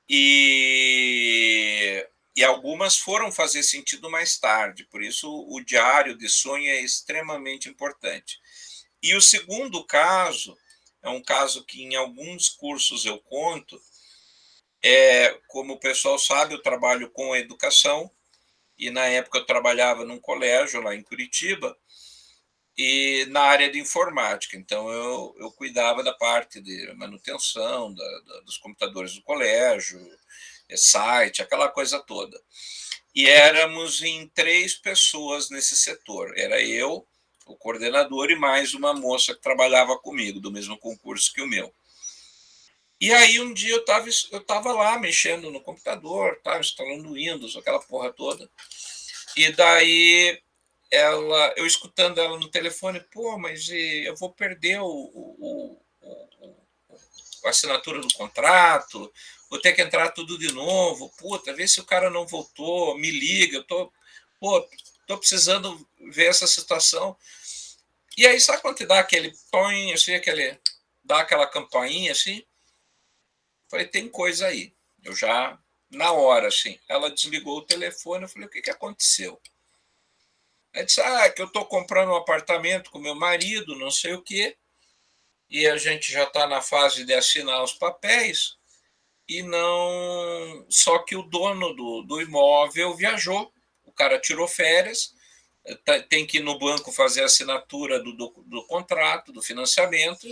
E algumas foram fazer sentido mais tarde, por isso o diário de sonho é extremamente importante. E o segundo caso, é um caso que em alguns cursos eu conto, como o pessoal sabe, eu trabalho com a educação, e na época eu trabalhava num colégio lá em Curitiba, e na área de informática. Então eu cuidava da parte de manutenção dos computadores do colégio, site, aquela coisa toda. E éramos em 3 pessoas nesse setor. Era eu, o coordenador, e mais uma moça que trabalhava comigo, do mesmo concurso que o meu. E aí um dia eu tava lá mexendo no computador, estava instalando Windows, aquela porra toda. E daí eu escutando ela no telefone, pô, mas eu vou perder a assinatura do contrato, vou ter que entrar tudo de novo, puta, vê se o cara não voltou, me liga, tô precisando ver essa situação. E aí, sabe quando te dá aquele tom, assim, dá aquela campainha, assim? Falei, tem coisa aí. Eu já, na hora, assim, ela desligou o telefone, eu falei, o que aconteceu? Ela disse, que eu estou comprando um apartamento com meu marido, não sei o quê, e a gente já está na fase de assinar os papéis, e não. Só que o dono do imóvel viajou, o cara tirou férias, tem que ir no banco fazer a assinatura do contrato, do financiamento,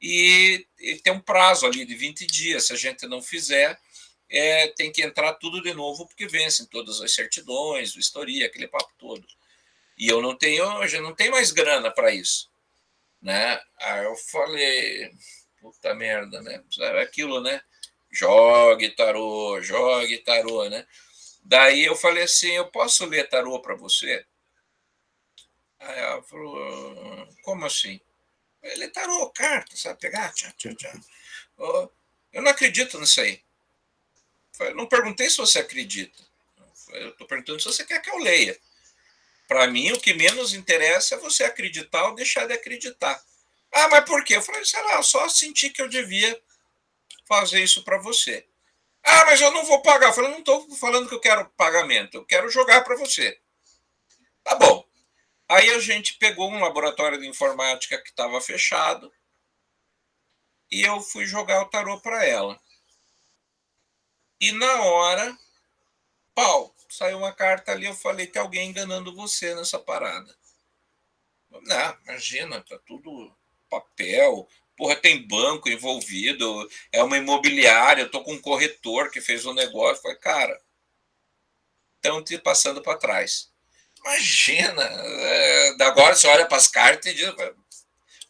e tem um prazo ali de 20 dias. Se a gente não fizer, tem que entrar tudo de novo, porque vencem todas as certidões, o historia, aquele papo todo. E eu não tenho mais grana para isso, né? Aí eu falei, puta merda, né? Sabe aquilo, né? Jogue tarô, né? Daí eu falei assim, eu posso ler tarô para você? Aí ela falou, como assim? Ele tarô, carta, sabe pegar? Tchá, tchá, tchá. Eu não acredito nisso aí. Eu não perguntei se você acredita. Eu estou perguntando se você quer que eu leia. Para mim, o que menos interessa é você acreditar ou deixar de acreditar. Mas por quê? Eu falei, sei lá, eu só senti que eu devia fazer isso para você. Mas eu não vou pagar. Eu falei, não estou falando que eu quero pagamento, eu quero jogar para você. Tá bom. Aí a gente pegou um laboratório de informática que estava fechado e eu fui jogar o tarô para ela. E na hora, pau, saiu uma carta ali, eu falei, tem alguém enganando você nessa parada. Não, imagina, tá tudo papel, porra, tem banco envolvido, é uma imobiliária, eu tô com um corretor que fez um negócio. Falei, cara, estão te passando para trás. Imagina, agora você olha para as cartas e diz,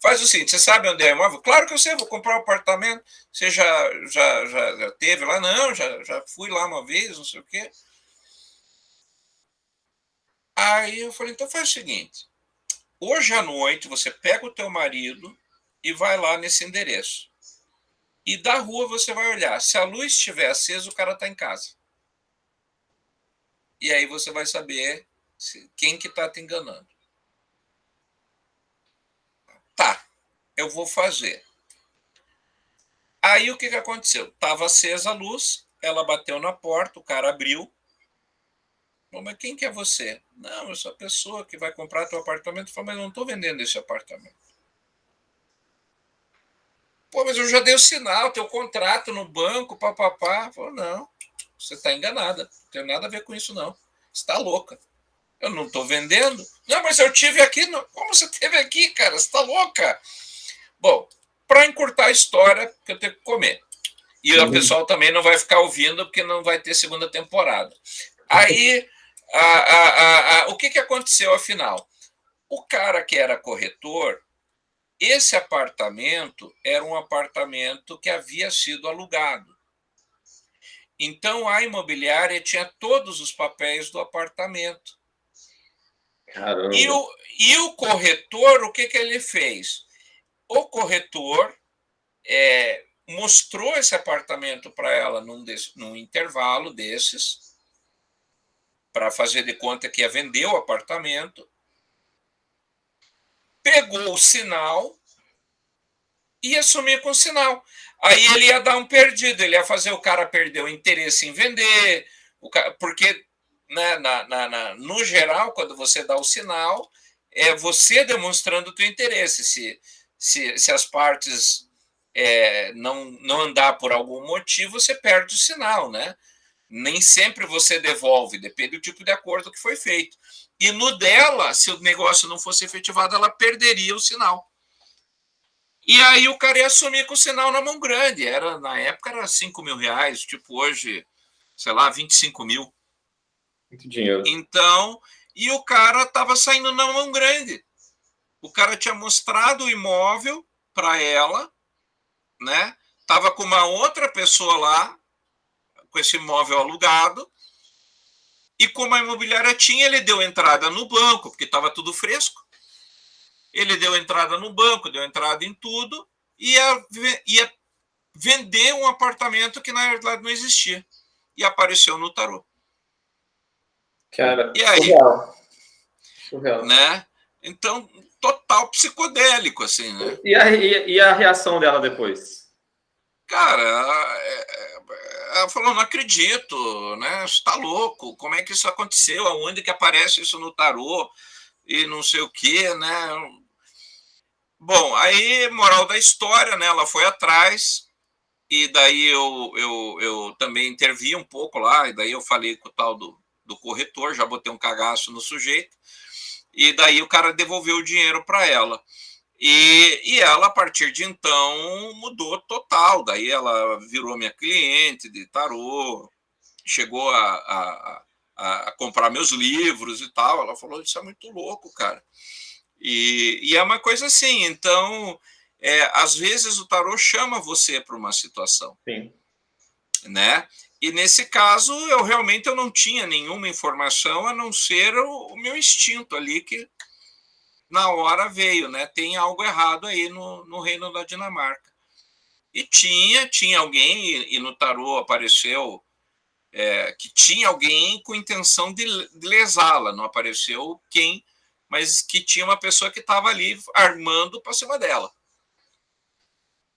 faz o seguinte, você sabe onde é o imóvel? Claro que eu sei, vou comprar um apartamento. Você já teve lá? Não, já fui lá uma vez, não sei o quê. Aí eu falei, então faz o seguinte, hoje à noite você pega o teu marido e vai lá nesse endereço. E da rua você vai olhar. Se a luz estiver acesa, o cara está em casa. E aí você vai saber quem que está te enganando. Tá, eu vou fazer. Aí o que aconteceu? Estava acesa a luz, ela bateu na porta, o cara abriu. Mas quem que é você? Não, eu sou a pessoa que vai comprar teu apartamento. Falei, mas eu não estou vendendo esse apartamento. Pô, mas eu já dei o sinal, teu contrato no banco, papapá. Falei, não, você está enganada. Não tem nada a ver com isso, não. Você está louca. Eu não estou vendendo. Não, mas eu tive aqui. Não. Como você teve aqui, cara? Você está louca? Bom, para encurtar a história, que eu tenho que comer. E o pessoal também não vai ficar ouvindo, porque não vai ter segunda temporada. Aí, o que aconteceu, afinal? O cara que era corretor, esse apartamento era um apartamento que havia sido alugado. Então, a imobiliária tinha todos os papéis do apartamento. Caramba. E o corretor, o que ele fez? O corretor mostrou esse apartamento para ela num intervalo desses, para fazer de conta que ia vender o apartamento, pegou o sinal e ia sumir com o sinal. Aí ele ia dar um perdido, ele ia fazer o cara perder o interesse em vender, porque né, no geral, quando você dá o sinal, é você demonstrando o teu interesse. Se as partes não andar por algum motivo, você perde o sinal, né? Nem sempre você devolve, depende do tipo de acordo que foi feito. E no dela, se o negócio não fosse efetivado, ela perderia o sinal. E aí o cara ia assumir com o sinal na mão grande. Na época era 5 mil reais, tipo hoje, sei lá, 25 mil. Muito dinheiro. Então, e o cara estava saindo na mão grande. O cara tinha mostrado o imóvel para ela, né? Tava com uma outra pessoa lá, com esse imóvel alugado, e como a imobiliária tinha, ele deu entrada no banco, porque estava tudo fresco. Ele deu entrada no banco, deu entrada em tudo, e ia vender um apartamento que na verdade não existia. E apareceu no tarô. Cara, E aí, surreal. né? Então, total psicodélico, assim, né? E a reação dela depois? Cara, ela falou, não acredito, né? Você tá louco, como é que isso aconteceu? Aonde que aparece isso no tarô? E não sei o quê, né? Bom, aí, moral da história, né? Ela foi atrás, e daí eu também intervi um pouco lá, e daí eu falei com o tal do corretor, já botei um cagaço no sujeito, e daí o cara devolveu o dinheiro para ela. E ela, a partir de então, mudou total. Daí ela virou minha cliente de tarô, chegou a comprar meus livros e tal. Ela falou, isso é muito louco, cara. E é uma coisa assim, então, às vezes o tarô chama você para uma situação. Sim. Né? E nesse caso, eu realmente não tinha nenhuma informação a não ser o meu instinto ali, que na hora veio, né? Tem algo errado aí no reino da Dinamarca. E tinha alguém, e no tarô apareceu que tinha alguém com intenção de lesá-la, não apareceu quem, mas que tinha uma pessoa que estava ali armando para cima dela.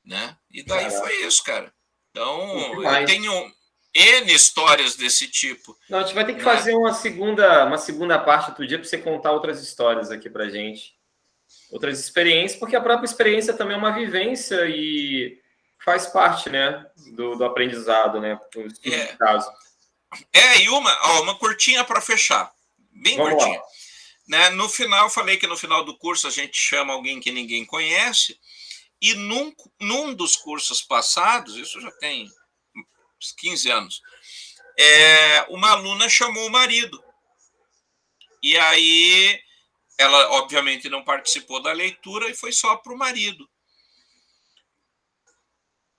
Né? E daí foi isso, cara. Então, eu tenho N histórias desse tipo. Não, a gente vai ter que fazer uma segunda parte outro dia para você contar outras histórias aqui para gente. Outras experiências, porque a própria experiência também é uma vivência e faz parte, né, do aprendizado, né, do estudo de caso. E uma curtinha para fechar, bem Vamos curtinha. lá. Né? No final, falei que no final do curso a gente chama alguém que ninguém conhece, e num dos cursos passados, isso já tem uns 15 anos, uma aluna chamou o marido. E aí ela, obviamente, não participou da leitura e foi só para o marido.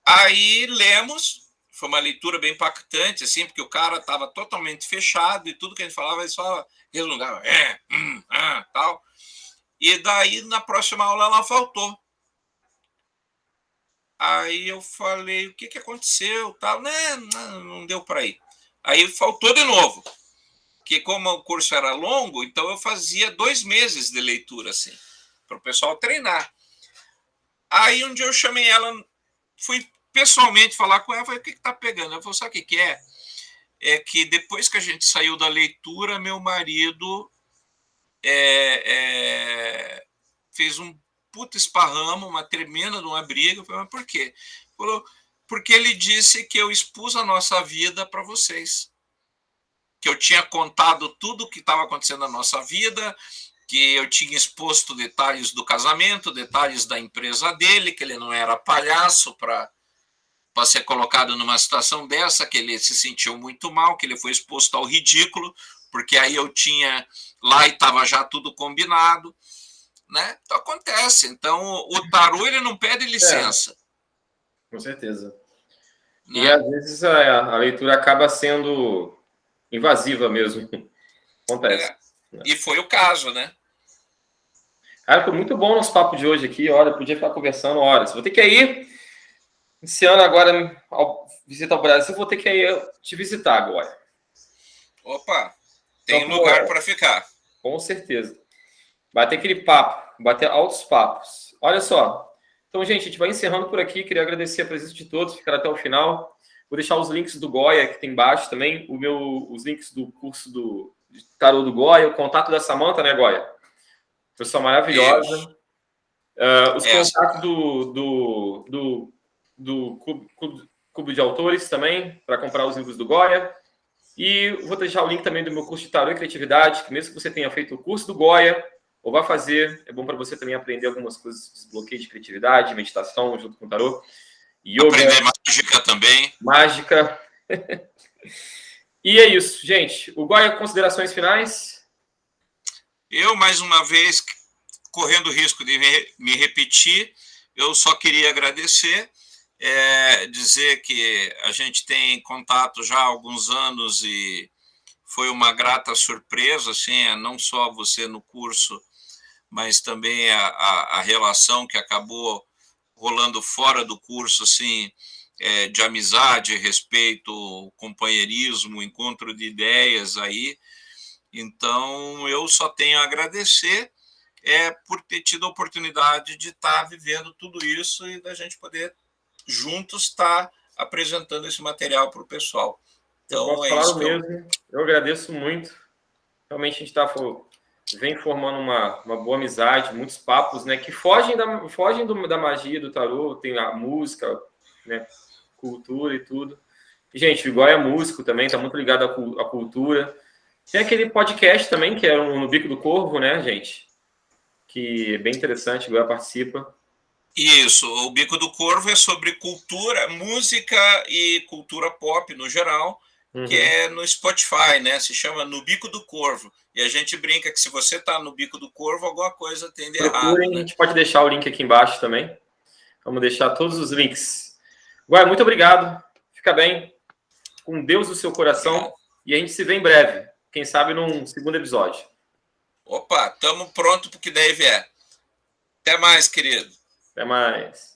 Aí lemos, foi uma leitura bem impactante, assim, porque o cara estava totalmente fechado e tudo que a gente falava, ele só resmungava, tal. E daí, na próxima aula, ela faltou. Aí eu falei, o que aconteceu? Tal. Não deu para ir. Aí faltou de novo. Que como o curso era longo, então eu fazia 2 meses de leitura, assim, para o pessoal treinar. Aí um dia eu chamei ela, fui pessoalmente falar com ela, falei, o que está pegando? Ela falou, sabe o que é? É que depois que a gente saiu da leitura, meu marido fez um puta esparramo, uma tremenda de uma briga. Eu falei, mas por quê? Falou, porque ele disse que eu expus a nossa vida para vocês. Que eu tinha contado tudo o que estava acontecendo na nossa vida, que eu tinha exposto detalhes do casamento, detalhes da empresa dele, que ele não era palhaço para ser colocado numa situação dessa, que ele se sentiu muito mal, que ele foi exposto ao ridículo, porque aí eu tinha lá e estava já tudo combinado, né? Então acontece. Então o tarô ele não pede licença. Com certeza. Né? E às vezes a leitura acaba sendo invasiva mesmo. Acontece. E foi o caso, né? Cara, foi muito bom o nosso papo de hoje aqui. Olha, podia ficar conversando horas. Vou ter que ir. Esse ano agora, ao visitar o Brasil, vou ter que ir te visitar agora. Opa, tem então, lugar para ficar. Com certeza. Bater aquele papo, bater altos papos. Olha só. Então, gente, a gente vai encerrando por aqui. Queria agradecer a presença de todos, ficar até o final. Vou deixar os links do Goya que tem embaixo também. Os links do curso do Tarô do Goya, o contato da Samanta, né, Goya? Pessoa maravilhosa. Os contatos do Clube de Autores também, para comprar os livros do Goya. E vou deixar o link também do meu curso de Tarô e Criatividade, que mesmo que você tenha feito o curso do Goya, ou vai fazer, é bom para você também aprender algumas coisas de desbloqueio de criatividade, meditação junto com o tarô. Yoga, aprender mágica também. Mágica. E é isso, gente. O Goya, considerações finais? Eu, mais uma vez, correndo o risco de me repetir, eu só queria agradecer, dizer que a gente tem contato já há alguns anos e foi uma grata surpresa, assim, não só você no curso, mas também a relação que acabou rolando fora do curso, assim, de amizade, respeito, companheirismo, encontro de ideias aí. Então, eu só tenho a agradecer por ter tido a oportunidade de estar vivendo tudo isso e da gente poder juntos estar apresentando esse material para o pessoal. Então, é isso que mesmo. Eu agradeço muito. Realmente a gente vem formando uma boa amizade, muitos papos, né, que fogem da magia do tarô, tem a música, né, cultura e tudo. E, gente, o Goya é músico também, tá muito ligado à cultura. Tem aquele podcast também, que é no Bico do Corvo, né, gente? Que é bem interessante, o Goya participa. Isso, o Bico do Corvo é sobre cultura, música e cultura pop no geral, que é no Spotify, né? Se chama No Bico do Corvo. E a gente brinca que se você tá no Bico do Corvo, alguma coisa tem de errado. Né? A gente pode deixar o link aqui embaixo também. Vamos deixar todos os links. Guai, muito obrigado. Fica bem. Com Deus no seu coração. Obrigado. E a gente se vê em breve. Quem sabe num segundo episódio. Opa, estamos prontos para o que daí vier. Até mais, querido. Até mais.